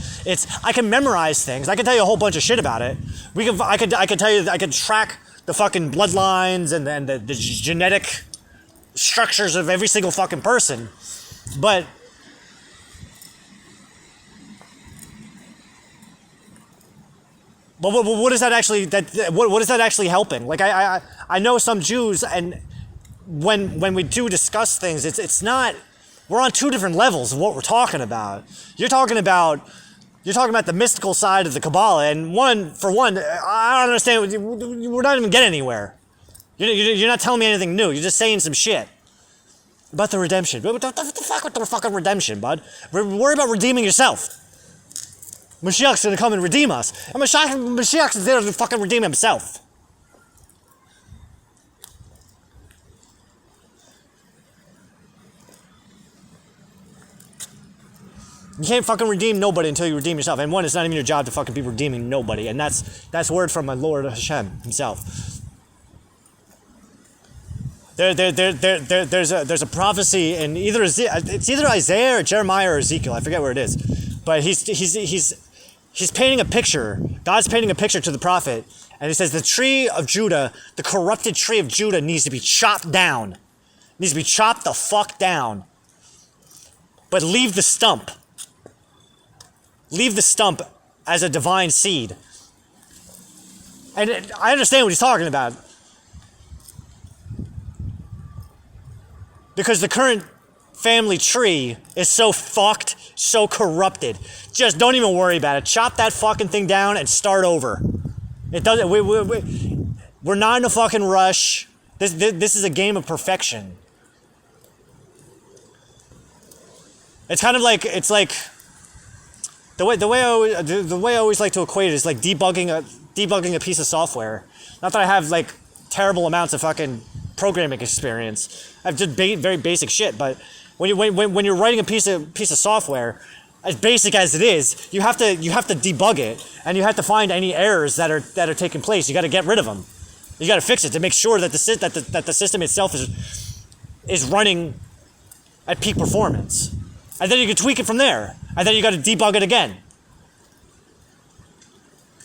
I can memorize things. I can tell you a whole bunch of shit about it. I could tell you, I could track the fucking bloodlines and the genetic structures of every single fucking person. But what is that actually? What is that actually helping? Like I know some Jews, and when we do discuss things, it's not. We're on two different levels of what we're talking about. You're talking about the mystical side of the Kabbalah, and for one, I don't understand. We're not even getting anywhere. You're not telling me anything new. You're just saying some shit about the redemption. What the fuck with the fucking redemption, bud? Worry about redeeming yourself. Mashiach's gonna come and redeem us. And Mashiach's there to fucking redeem himself. You can't fucking redeem nobody until you redeem yourself. And one, it's not even your job to fucking be redeeming nobody. And that's word from my Lord Hashem himself. There's a prophecy in it's either Isaiah or Jeremiah or Ezekiel. I forget where it is. But he's painting a picture. God's painting a picture to the prophet. And he says the tree of Judah, the corrupted tree of Judah needs to be chopped down. It needs to be chopped the fuck down. But leave the stump. Leave the stump as a divine seed. And I understand what he's talking about. Because the current family tree is so fucked, so corrupted. Just don't even worry about it. Chop that fucking thing down and start over. It doesn't. We're not in a fucking rush. This is a game of perfection. It's kind of like the way I always like to equate it is like debugging a piece of software. Not that I have like terrible amounts of fucking programming experience. I've just very basic shit. But when you're writing a piece of software, as basic as it is, you have to debug it, and you have to find any errors that are taking place. You got to get rid of them. You got to fix it to make sure that the system itself is running at peak performance. And then you can tweak it from there. And then you got to debug it again.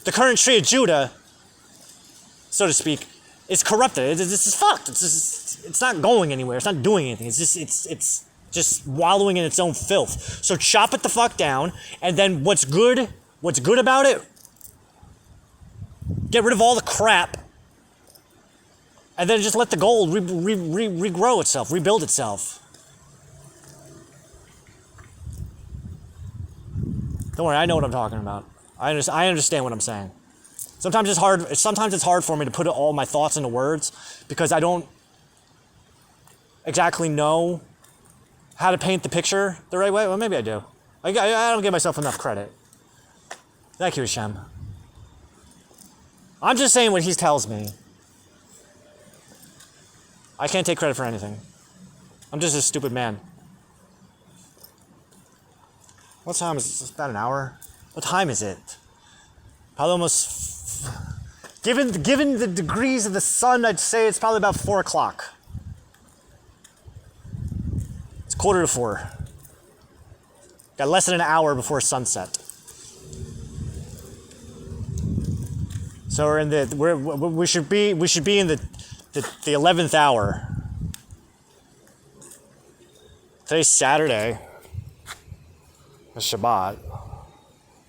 The current tree of Judah, so to speak, is corrupted. This is fucked. It's not going anywhere. It's not doing anything. It's just wallowing in its own filth. So chop it the fuck down, and then what's good about it, get rid of all the crap, and then just let the gold regrow itself, rebuild itself. Don't worry, I know what I'm talking about. I understand what I'm saying. Sometimes it's hard for me to put all my thoughts into words because I don't exactly know how to paint the picture the right way. Well, maybe I do. I don't give myself enough credit. Thank you, Hashem. I'm just saying what he tells me. I can't take credit for anything. I'm just a stupid man. What time is it? It's about an hour. What time is it? Probably almost Given the degrees of the sun, I'd say it's probably about 4 o'clock. It's 3:45. Got less than an hour before sunset. So we should be in the 11th hour. Today's Saturday. It's Shabbat.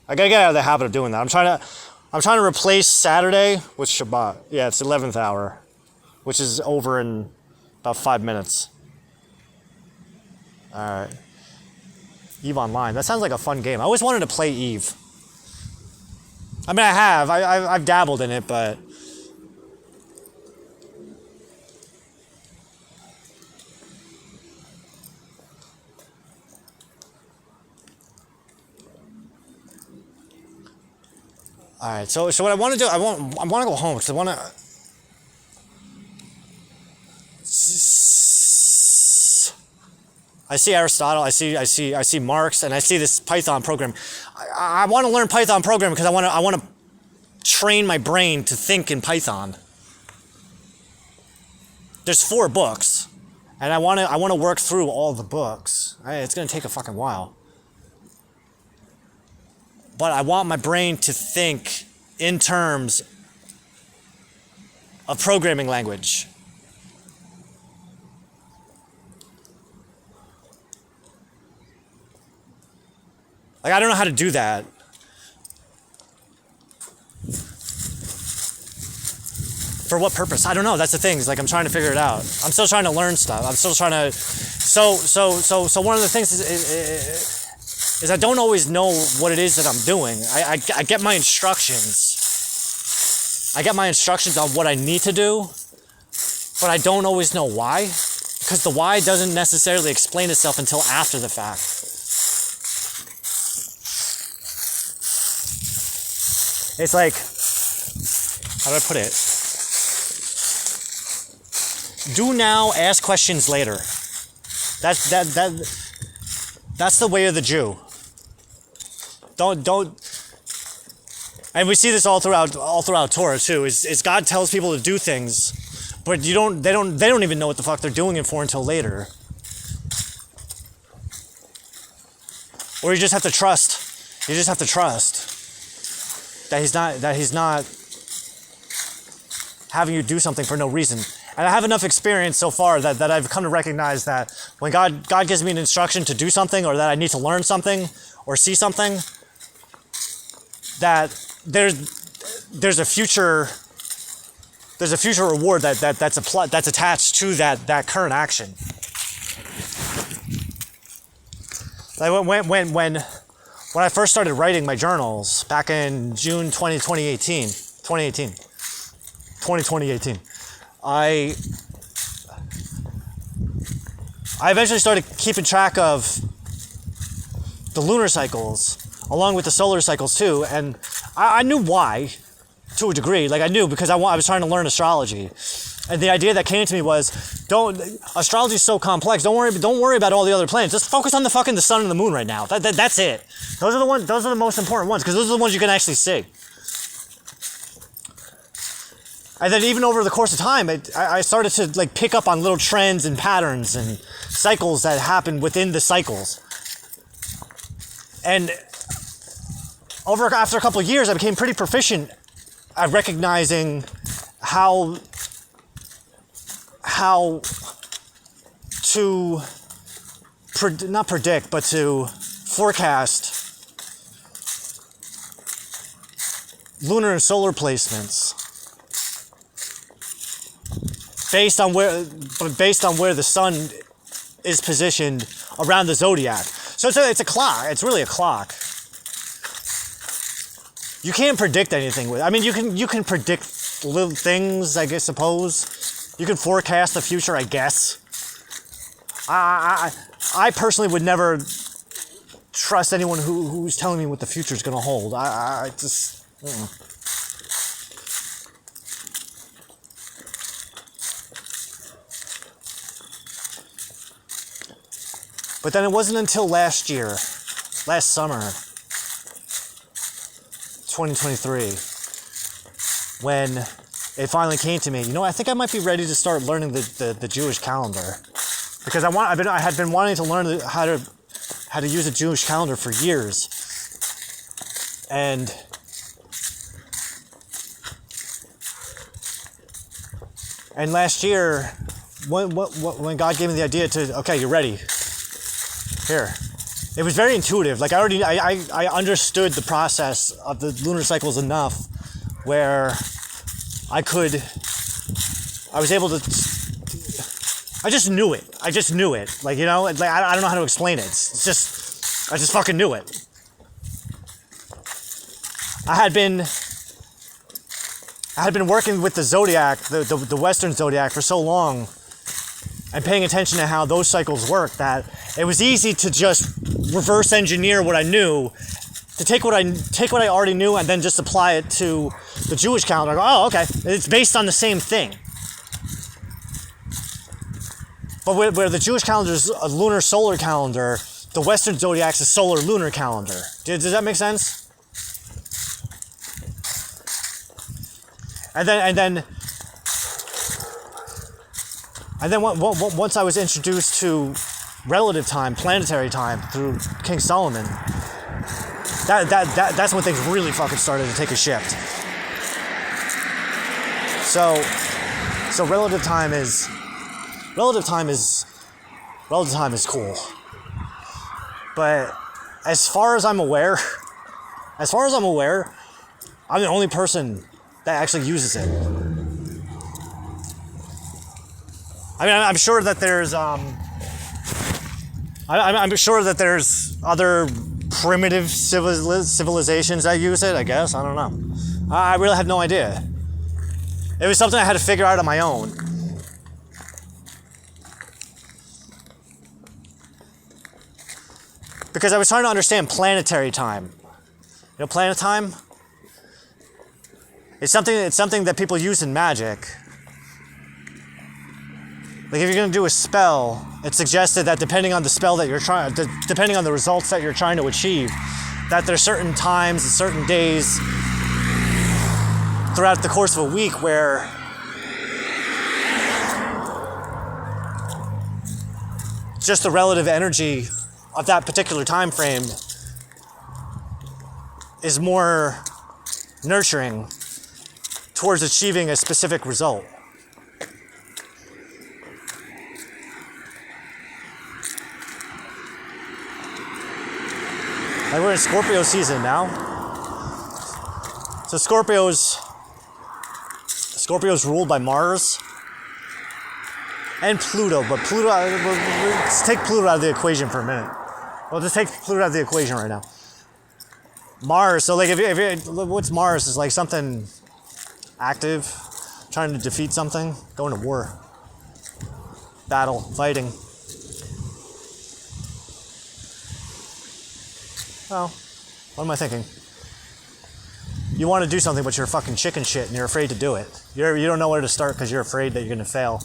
I gotta get out of the habit of doing that. I'm trying to replace Saturday with Shabbat. Yeah, it's 11th hour, which is over in about 5 minutes. All right. Eve Online. That sounds like a fun game. I always wanted to play Eve. I mean, I've dabbled in it, but all right. So what I want to do, I want to go home because I want to. I see Aristotle, I see Marx, and I see this Python program. I want to learn Python programming because I want to train my brain to think in Python. There's 4 books, and I want to work through all the books. It's gonna take a fucking while, but I want my brain to think in terms of programming language. Like, I don't know how to do that. For what purpose? I don't know. That's the thing. It's like I'm trying to figure it out. I'm still trying to learn stuff. I'm still trying to. So one of the things is I don't always know what it is that I'm doing. I get my instructions. I get my instructions on what I need to do, but I don't always know why, because the why doesn't necessarily explain itself until after the fact. It's like, how do I put it? Do now, ask questions later. That's the way of the Jew. Don't. And we see this all throughout Torah too. Is God tells people to do things, but they don't even know what the fuck they're doing it for until later. Or you just have to trust. You just have to trust that he's not having you do something for no reason. And I have enough experience so far that I've come to recognize that when God gives me an instruction to do something, or that I need to learn something or see something, that there's a future reward that's attached to that current action. Like when I first started writing my journals back in June 2018, I eventually started keeping track of the lunar cycles along with the solar cycles too, and I knew why to a degree. Like I knew because I was trying to learn astrology, and the idea that came to me was, astrology is so complex. Don't worry about all the other planets. Just focus on the sun and the moon right now. That's it. Those are the most important ones, because those are the ones you can actually see. And then even over the course of time, I started to like pick up on little trends and patterns and cycles that happen within the cycles. And after a couple of years, I became pretty proficient at recognizing how to not predict, but to forecast lunar and solar placements based on where the sun is positioned around the zodiac. So it's a clock. It's really a clock. You can't predict anything with it. I mean, you can predict little things, I guess, suppose. You can forecast the future, I guess. I personally would never trust anyone who's telling me what the future is going to hold. I just... But then it wasn't until last summer, 2023, when it finally came to me. I think I might be ready to start learning the Jewish calendar, because I had been wanting to learn how to use a Jewish calendar for years, and last year, when God gave me the idea to, okay, you're ready. Here. It was very intuitive. Like I understood the process of the lunar cycles enough where I was able to, I just knew it. Like, I don't know how to explain it. I just fucking knew it. I had been working with the zodiac, the Western zodiac, for so long, and paying attention to how those cycles work, that it was easy to just reverse engineer what I knew, to take what I already knew and then just apply it to the Jewish calendar. I go, oh, okay, it's based on the same thing. But where the Jewish calendar is a lunar solar calendar, the Western zodiac's a solar lunar calendar. Does that make sense? And then once I was introduced to relative time, planetary time, through King Solomon, that's when things really fucking started to take a shift. So relative time is cool. But as far as I'm aware, I'm the only person that actually uses it. I mean, I'm sure that there's I'm sure that there's other primitive civilizations that use it, I guess. I don't know. I really have no idea. It was something I had to figure out on my own. Because I was trying to understand planetary time. Planet time? It's something that people use in magic. Like if you're going to do a spell, it's suggested that depending on the spell that depending on the results that you're trying to achieve, that there's certain times and certain days throughout the course of a week where just the relative energy of that particular time frame is more nurturing towards achieving a specific result. Like we're in Scorpio season now. So Scorpio's ruled by Mars and Pluto, but let's take Pluto out of the equation for a minute. Well, just take Pluto out of the equation right now. Mars, so like if what's Mars is like something active, trying to defeat something, going to war, battle, fighting. Well, what am I thinking? You want to do something, but you're fucking chicken shit and you're afraid to do it. You don't know where to start because you're afraid that you're going to fail.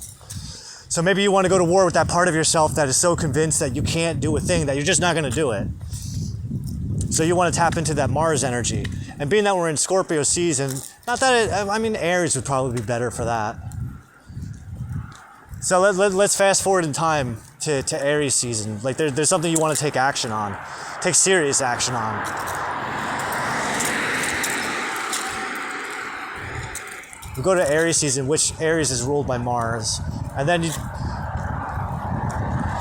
So maybe you want to go to war with that part of yourself that is so convinced that you can't do a thing that you're just not going to do it. So you want to tap into that Mars energy. And being that we're in Scorpio season, not that Aries would probably be better for that. So let's fast forward in time to Aries season. Like there's something you want to take action on. Take serious action on. We go to Aries season, which Aries is ruled by Mars. And then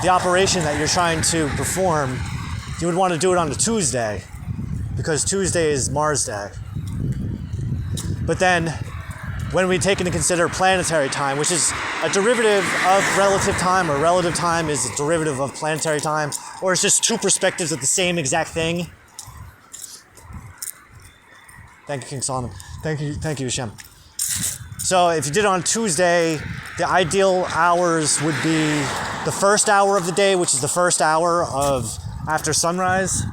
the operation that you're trying to perform, you would want to do it on a Tuesday, because Tuesday is Mars Day. But then, when we take into consider planetary time, which is a derivative of relative time, or relative time is a derivative of planetary time, or it's just two perspectives of the same exact thing. Thank you, King Solomon. Thank you, Hashem. So if you did it on Tuesday, the ideal hours would be the first hour of the day, which is the first hour of after sunrise,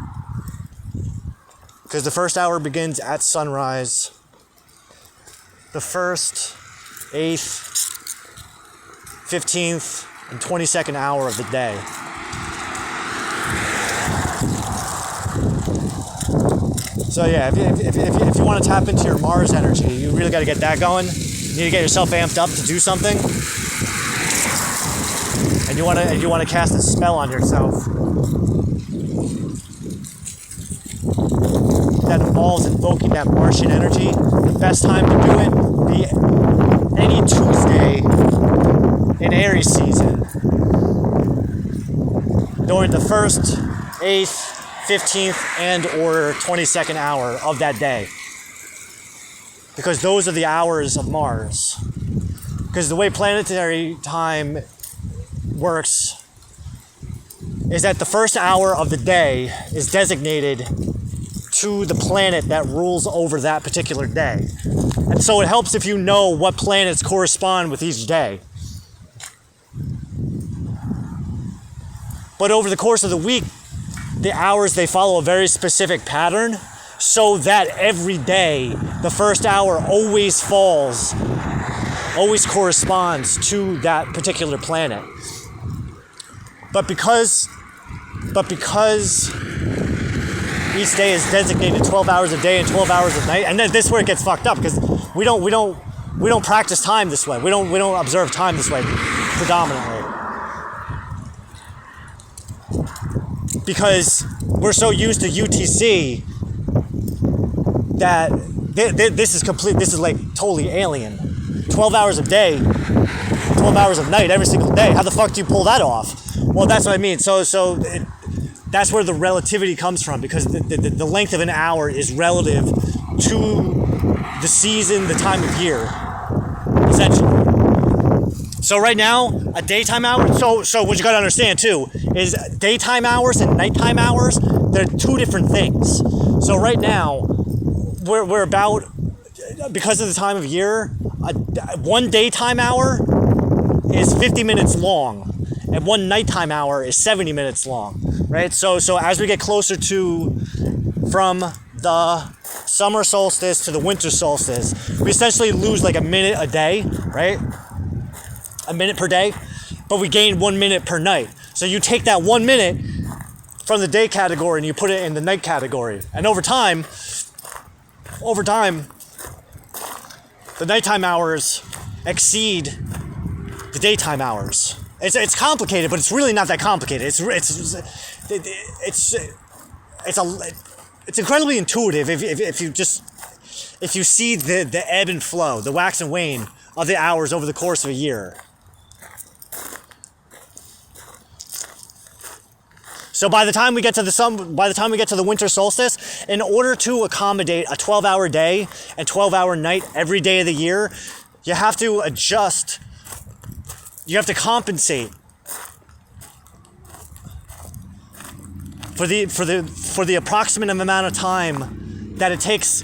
because the first hour begins at sunrise. The 1st, 8th, 15th, and 22nd hour of the day. So yeah, if you want to tap into your Mars energy, you really got to get that going. You need to get yourself amped up to do something, and you want to cast a spell on yourself that involves invoking that Martian energy. The best time to do it would be any Tuesday in Aries season, during the 1st, 8th, 15th, and or 22nd hour of that day. Because those are the hours of Mars. Because the way planetary time works is that the first hour of the day is designated to the planet that rules over that particular day. And so it helps if you know what planets correspond with each day. But over the course of the week, the hours, they follow a very specific pattern, so that every day, the first hour always corresponds to that particular planet. But because each day is designated 12 hours a day and 12 hours a night, and then this is where it gets fucked up, because we don't practice time this way. We don't observe time this way predominantly. Because we're so used to UTC that this is like totally alien. 12 hours a day, 12 hours of night every single day. How the fuck do you pull that off? Well, that's what I mean. That's where the relativity comes from, because the length of an hour is relative to the season, the time of year, essentially. So right now, a daytime hour, so what you gotta understand too, is daytime hours and nighttime hours, they're two different things. So right now, we're about, because of the time of year, one daytime hour is 50 minutes long, and one nighttime hour is 70 minutes long, right? So as we get closer to, from the summer solstice to the winter solstice, we essentially lose like a minute a day, right? A minute per day, but we gain 1 minute per night. So you take that 1 minute from the day category and you put it in the night category. And over time, the nighttime hours exceed the daytime hours. It's complicated, but it's really not that complicated. It's incredibly intuitive if you see the ebb and flow, the wax and wane of the hours over the course of a year. So by the time we get to the winter solstice, in order to accommodate a 12-hour day and 12-hour night every day of the year, you have to adjust. You have to compensate for the approximate amount of time that it takes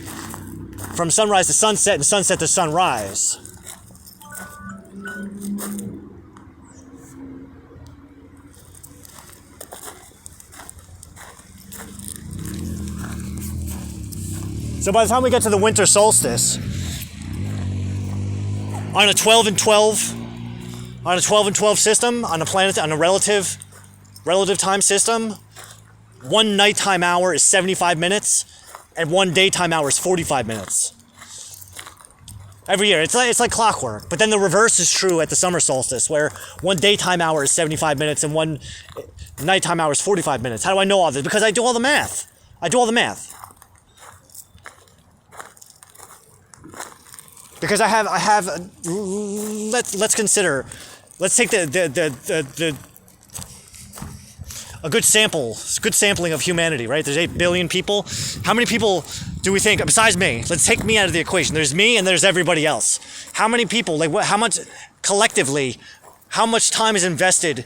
from sunrise to sunset and sunset to sunrise. So by the time we get to the winter solstice, on a 12 and 12 system, on a relative time system, one nighttime hour is 75 minutes, and one daytime hour is 45 minutes. Every year, it's like clockwork. But then the reverse is true at the summer solstice, where one daytime hour is 75 minutes and one nighttime hour is 45 minutes. How do I know all this? Because I do all the math. Because I have. Let's consider. Let's take a good sampling of humanity, right? There's 8 billion people. How many people do we think, besides me? Let's take me out of the equation. There's me and there's everybody else. How many people? How much collectively? How much time is invested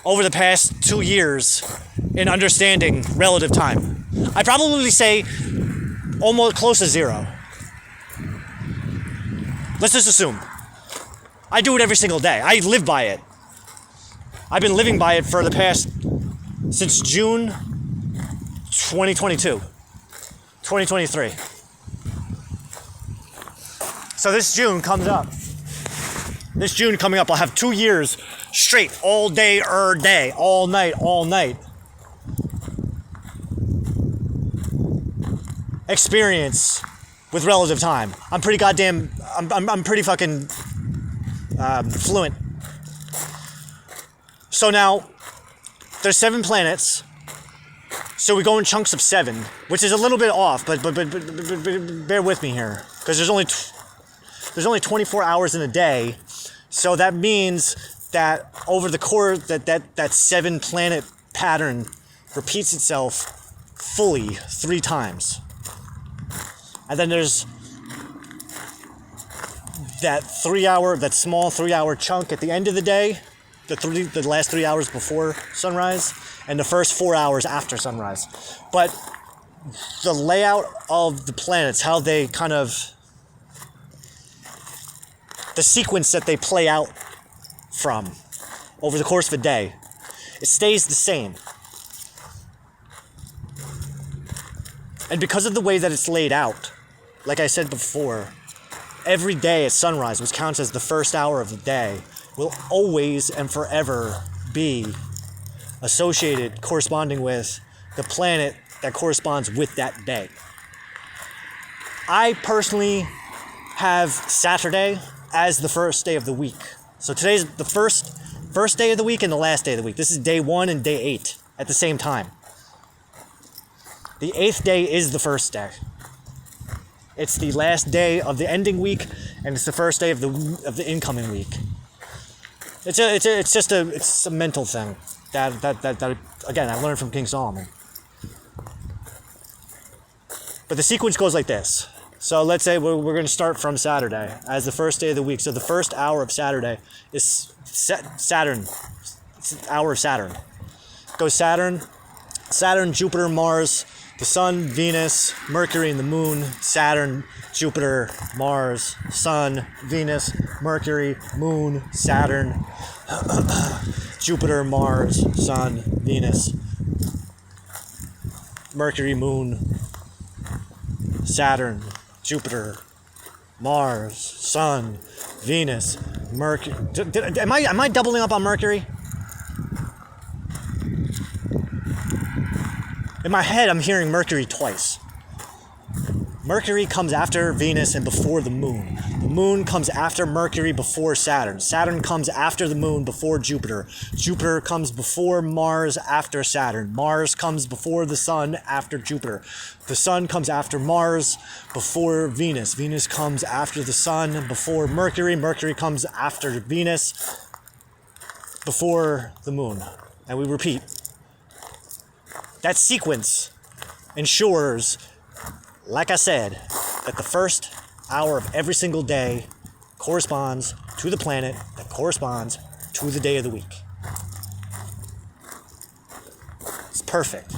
over the past 2 years in understanding relative time? I'd probably say almost close to zero. Let's just assume. I do it every single day. I live by it. I've been living by it for the past, since June 2022, 2023. So this June coming up, I'll have 2 years straight, all day, all night. experience with relative time. I'm pretty goddamn. I'm pretty fucking fluent. So now there's 7 planets. So we go in chunks of 7, which is a little bit off, but bear with me here, because there's only 24 hours in a day. So that means that over the course that 7 planet pattern repeats itself fully 3 times. And then there's that small 3-hour chunk at the end of the day, the last 3 hours before sunrise, and the first 4 hours after sunrise. But the layout of the planets, how they kind of, the sequence that they play out from over the course of a day, it stays the same. And because of the way that it's laid out, like I said before, every day at sunrise, which counts as the first hour of the day, will always and forever be associated, corresponding with the planet that corresponds with that day. I personally have Saturday as the first day of the week. So today's the first day of the week and the last day of the week. This is day 1 and day 8 at the same time. The 8th day is the first day. It's the last day of the ending week, and it's the first day of the incoming week. It's a mental thing that again I learned from King Solomon. But the sequence goes like this. So let's say we're going to start from Saturday as the first day of the week. So the first hour of Saturday is Saturn. It's the hour of Saturn. Goes Saturn, Jupiter, Mars, the Sun, Venus, Mercury, and the Moon. Saturn, Jupiter, Mars, Sun, Venus, Mercury, Moon, Saturn, Jupiter, Mars, Sun, Venus, Mercury, Moon, Saturn, Jupiter, Mars, Sun, Venus, Mercury. Am I doubling up on Mercury? In my head, I'm hearing Mercury twice. Mercury comes after Venus and before the Moon. The Moon comes after Mercury, before Saturn. Saturn comes after the Moon, before Jupiter. Jupiter comes before Mars, after Saturn. Mars comes before the Sun, after Jupiter. The Sun comes after Mars, before Venus. Venus comes after the Sun, before Mercury. Mercury comes after Venus, before the Moon. And we repeat. That sequence ensures, like I said, that the first hour of every single day corresponds to the planet that corresponds to the day of the week. It's perfect.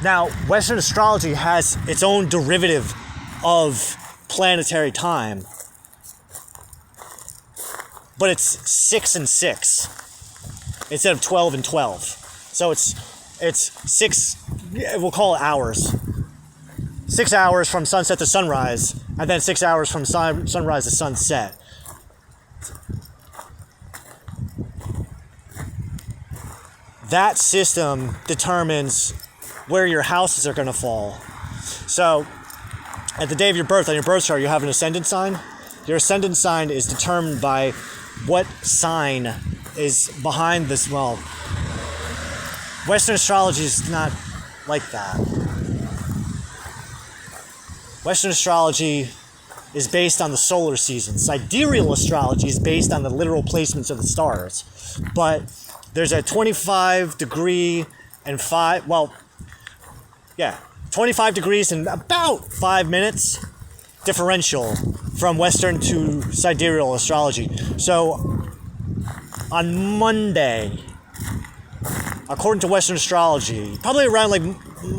Now, Western astrology has its own derivative of planetary time. But it's 6 and 6 instead of 12 and 12. So it's 6, we'll call it hours. 6 hours from sunset to sunrise, and then 6 hours from sunrise to sunset. That system determines where your houses are going to fall. So at the day of your birth, on your birth chart, you have an ascendant sign. Your ascendant sign is determined by what sign is behind this. Well, Western astrology is not like that. Western astrology is based on the solar seasons. Sidereal astrology is based on the literal placements of the stars. But there's a 25 degree and 25 degrees and about 5 minutes differential from Western to sidereal astrology. So on Monday, according to Western astrology, probably around like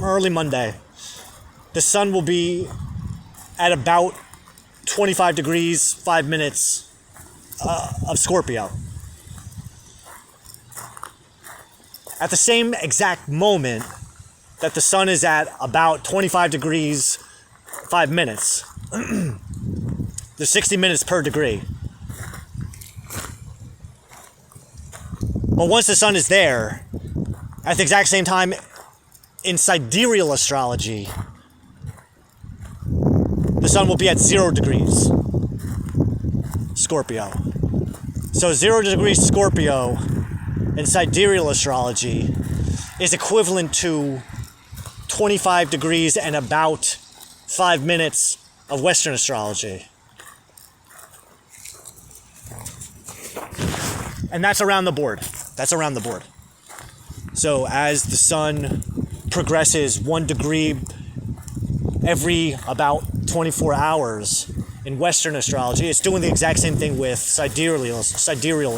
early Monday, the sun will be at about 25 degrees, 5 minutes of Scorpio. At the same exact moment that the sun is at about 25 degrees, 5 minutes, there's 60 minutes per degree. But once the sun is there, at the exact same time in sidereal astrology, the sun will be at 0 degrees Scorpio. So 0 degrees Scorpio in sidereal astrology is equivalent to 25 degrees and about 5 minutes of Western astrology. And that's around the board. That's around the board. So as the sun progresses 1 degree every about 24 hours in Western astrology, it's doing the exact same thing with sidereal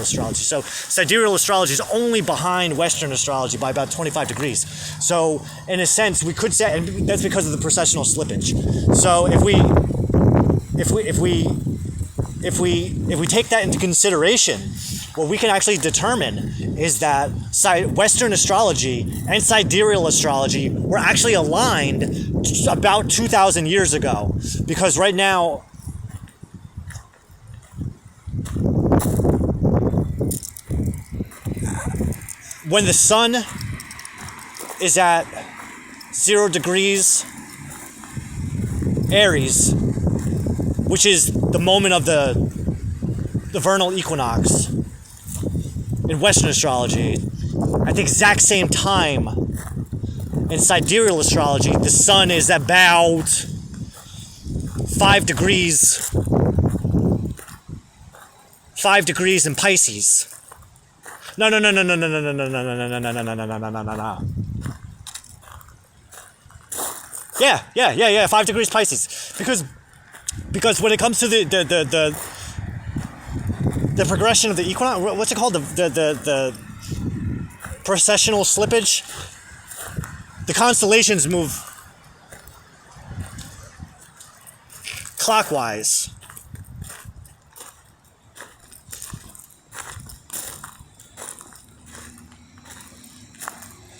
astrology. So sidereal astrology is only behind Western astrology by about 25 degrees. So in a sense, we could say, and that's because of the precessional slippage. So if we take that into consideration, what we can actually determine is that Western astrology and sidereal astrology were actually aligned about 2,000 years ago. Because right now, when the sun is at 0 degrees Aries, which is the moment of the vernal equinox in Western astrology, at the exact same time in sidereal astrology, the sun is about 5 degrees in Pisces. No. Yeah, 5 degrees Pisces. Because when it comes to the progression of the equinox, what's it called? The precessional slippage. The constellations move clockwise.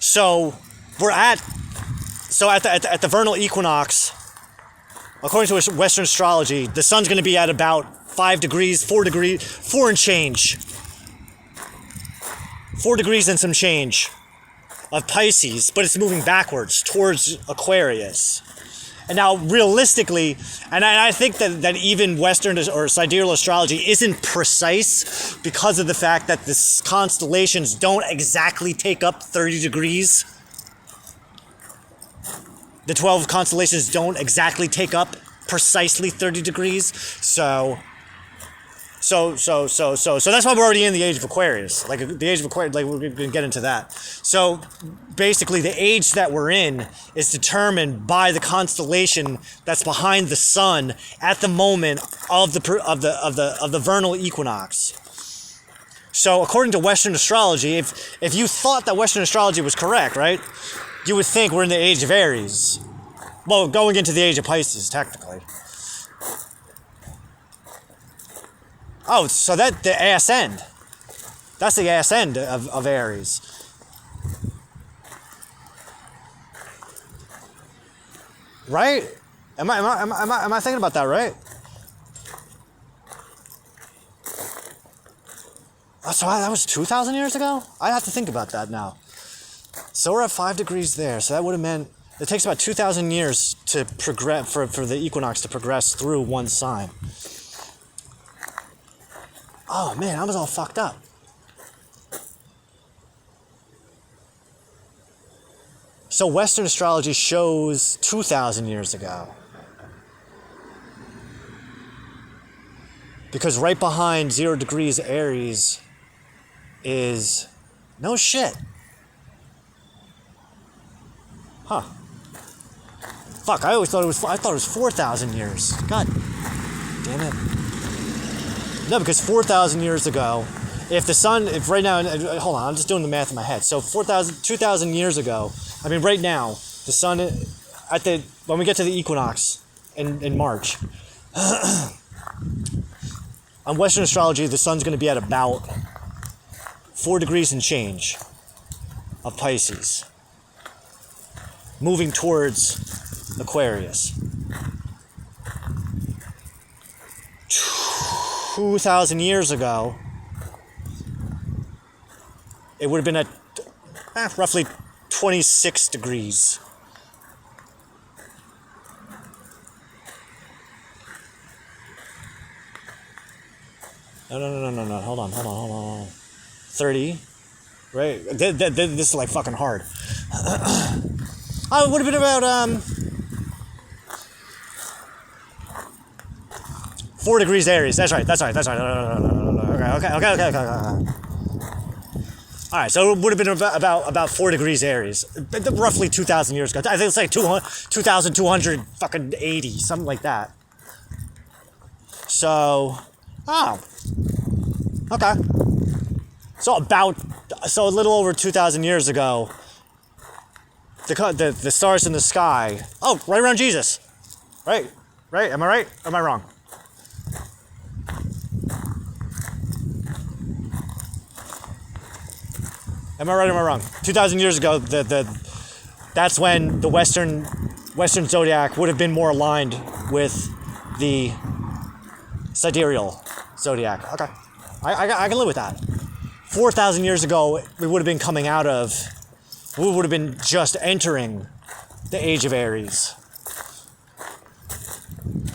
So we're at the vernal equinox, according to Western astrology, the sun's going to be at about 4 degrees and change. 4 degrees and some change of Pisces, but it's moving backwards towards Aquarius. And now, realistically, and I think that even Western or sidereal astrology isn't precise because of the fact that the constellations don't exactly take up 30 degrees. The 12 constellations don't exactly take up precisely 30 degrees. So that's why we're already in the age of Aquarius. Like the age of Aquarius, like we're going to get into that. So basically, the age that we're in is determined by the constellation that's behind the sun at the moment of the vernal equinox. So according to Western astrology, if you thought that Western astrology was correct, right, you would think we're in the age of Aries. Well, going into the age of Pisces, technically. Oh, so that the ass end. That's the ass end of Aries. Right? Am I thinking about that right? Oh, so that was 2,000 years ago? I have to think about that now. So we're at 5 degrees there. So that would have meant it takes about 2,000 years to progress for the equinox to progress through one sign. Oh man, I was all fucked up. So Western astrology shows 2,000 years ago. Because right behind 0 degrees Aries is no shit. Huh. Fuck, I thought it was 4,000 years. God damn it. No, because 4,000 years ago, if right now, hold on, I'm just doing the math in my head. So 2,000 years ago, I mean right now, the sun, when we get to the equinox in March, on Western astrology, the sun's going to be at about 4 degrees and change of Pisces, moving towards Aquarius. 2,000 years ago, it would have been at roughly 26 degrees. No. Hold on. 30, right? This is like fucking hard. Oh, it would have been about 4 degrees Aries. That's right. Okay. All right, so it would have been about 4 degrees Aries, roughly 2,000 years ago. I think it's like 2,200 fucking 80, something like that. So, okay. So a little over 2,000 years ago, the stars in the sky. Oh, right around Jesus. Right. Am I right? Or am I wrong? Am I right or am I wrong? 2,000 years ago, that's when the Western zodiac would have been more aligned with the sidereal zodiac. Okay, I can live with that. 4,000 years ago, we would have been we would have been just entering the age of Aries.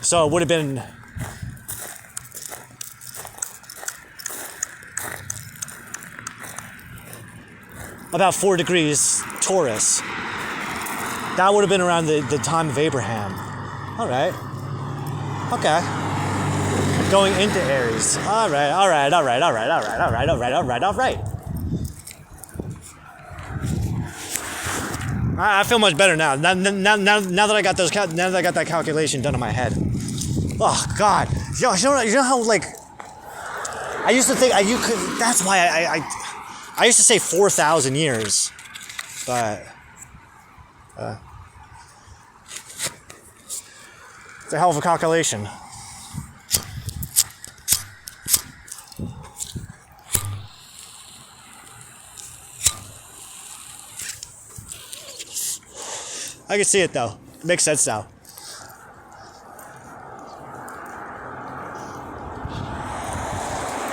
So it would have been about 4 degrees Taurus. That would have been around the time of Abraham. All right. Okay. Going into Aries. All right. I feel much better now. Now that I got that calculation done in my head. Oh God. You know how like I used to think you could. That's why I used to say 4,000 years, but it's a hell of a calculation. I can see it though. It makes sense now.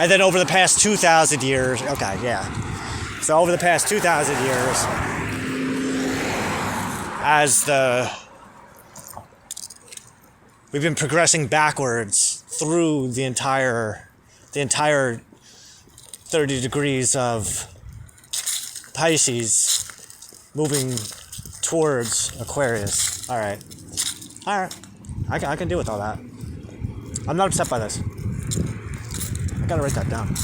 And then over the past 2,000 years, okay, yeah. So over the past 2,000 years, we've been progressing backwards through the entire 30 degrees of Pisces, moving towards Aquarius. All right, I can deal with all that. I'm not upset by this. I gotta write that down.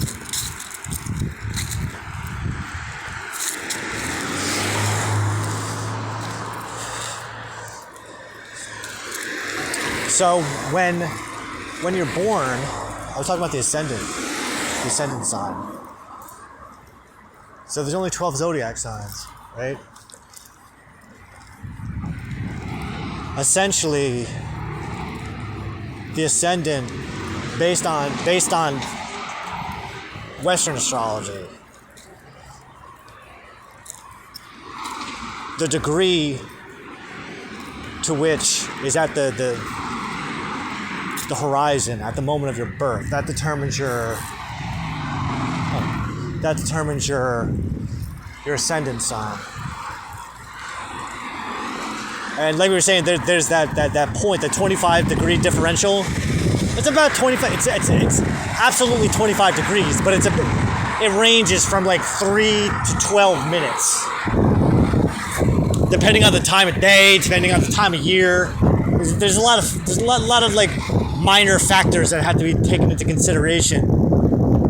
So when you're born, I was talking about the ascendant sign. So there's only 12 zodiac signs, right? Essentially, the ascendant, based on Western astrology, the degree to which is at the horizon at the moment of your birth, that determines your ascendant sign. And like we were saying, there's that point, the 25 degree differential. It's about 25. It's absolutely 25 degrees, but it ranges from like 3 to 12 minutes, depending on the time of day, depending on the time of year. There's a lot of like minor factors that have to be taken into consideration.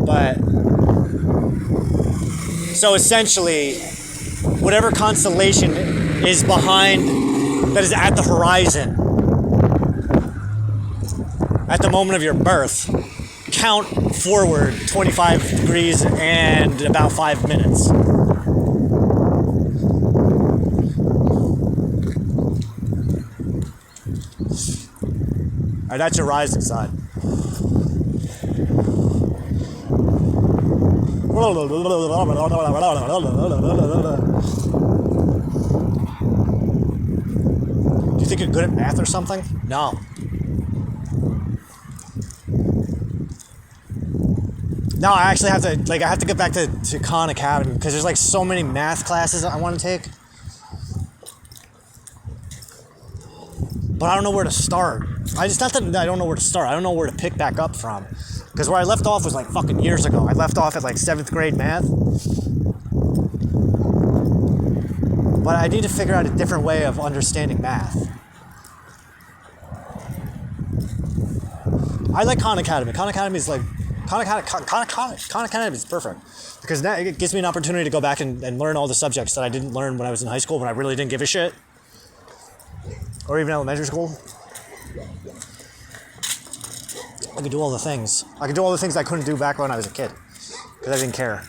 But so essentially, whatever constellation is that is at the horizon at the moment of your birth, count forward 25 degrees and about 5 minutes. All right, that's your rising sign. Do you think you're good at math or something? No. No, I actually have to, like, I have to get back to Khan Academy because there's like so many math classes I want to take. But I don't know where to start. It's not that I don't know where to start. I don't know where to pick back up from. Because where I left off was like fucking years ago. I left off at like 7th grade math. But I need to figure out a different way of understanding math. I like Khan Academy. Khan Academy is like... Khan Academy is perfect. Because now it gives me an opportunity to go back and learn all the subjects that I didn't learn when I was in high school when I really didn't give a shit. Or even elementary school. I could do all the things. I could do all the things I couldn't do back when I was a kid. Because I didn't care.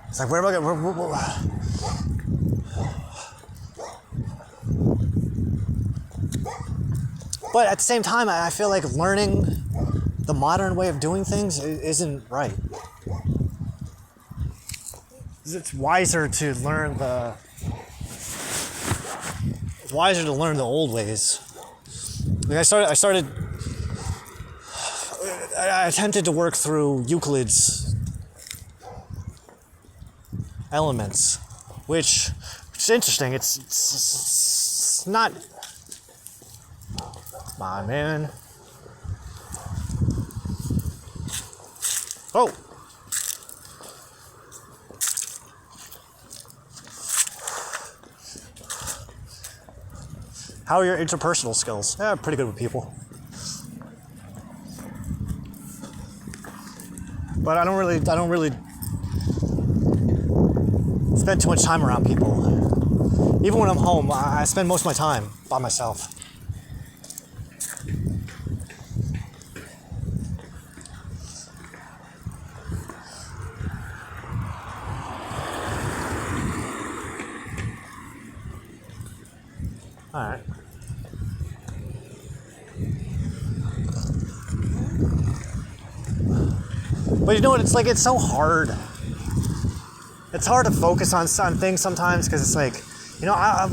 It's like, where am I going? But at the same time, I feel like learning the modern way of doing things isn't right. It's wiser to learn the old ways. Like I attempted to work through Euclid's elements, which is interesting. It's not. Come on, man. Oh. How are your interpersonal skills? Yeah, pretty good with people. But I don't really spend too much time around people. Even when I'm home, I spend most of my time by myself. All right. But you know what? It's like, it's so hard. It's hard to focus on things sometimes because it's like, you know, I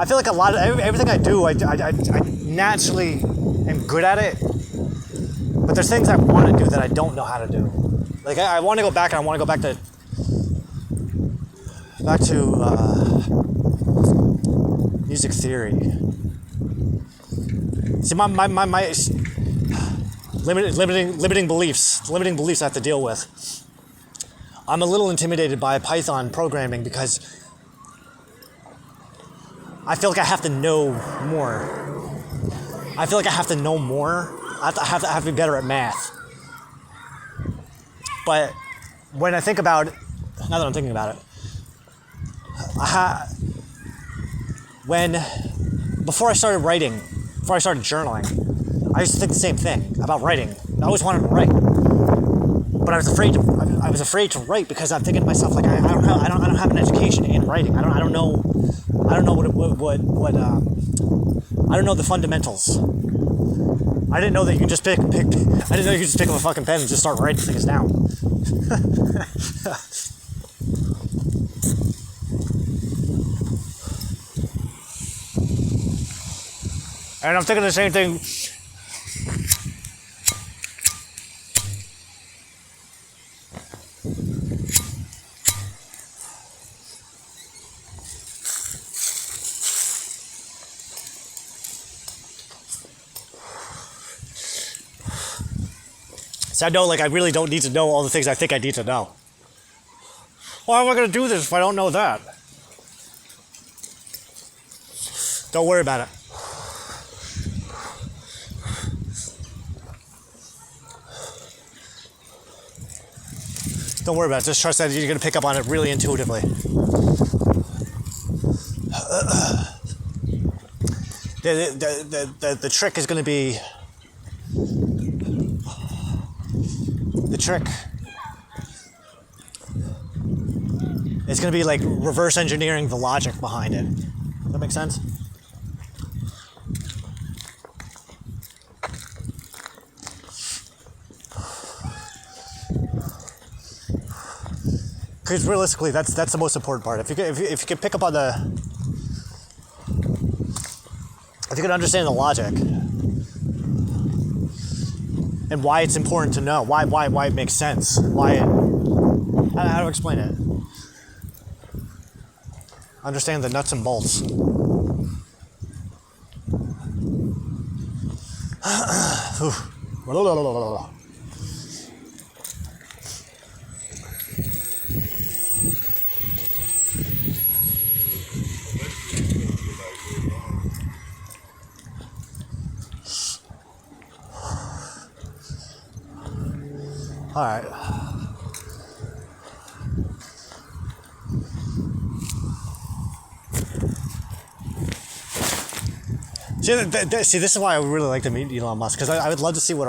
feel like a lot of everything I do, I naturally am good at it. But there's things I want to do that I don't know how to do. Like I want to go back and I want to go back to music theory. See, my limiting beliefs I have to deal with. I'm a little intimidated by Python programming because I feel like I have to know more. I have to be better at math. But when I think about it, now that I'm thinking about it, before I started journaling, I used to think the same thing about writing. I always wanted to write, but I was afraid to write because I'm thinking to myself, like, I don't have an education in writing. I don't know the fundamentals. I didn't know that you can just pick up a fucking pen and just start writing things down. And I'm thinking the same thing. So I know, like, I really don't need to know all the things I think I need to know. Why am I going to do this if I don't know that? Don't worry about it. Don't worry about it. Just trust that you're going to pick up on it really intuitively. The trick is going to be... The trick is going to be like reverse engineering the logic behind it. Does that make sense? Because realistically, that's the most important part. If you can pick up on if you can understand the logic and why it's important to know, why it makes sense, how to explain it. Understand the nuts and bolts. All right. See, this is why I would really like to meet Elon Musk, because I would love to see what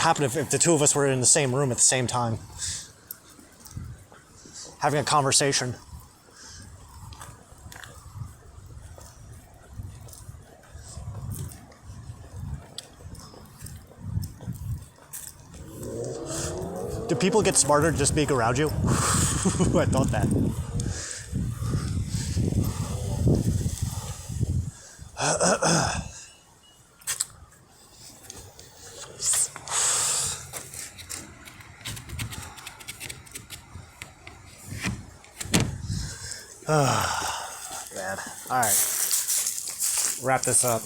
happened if the two of us were in the same room at the same time, having a conversation. Do people get smarter just being around you? I thought that. Man. All right. Wrap this up.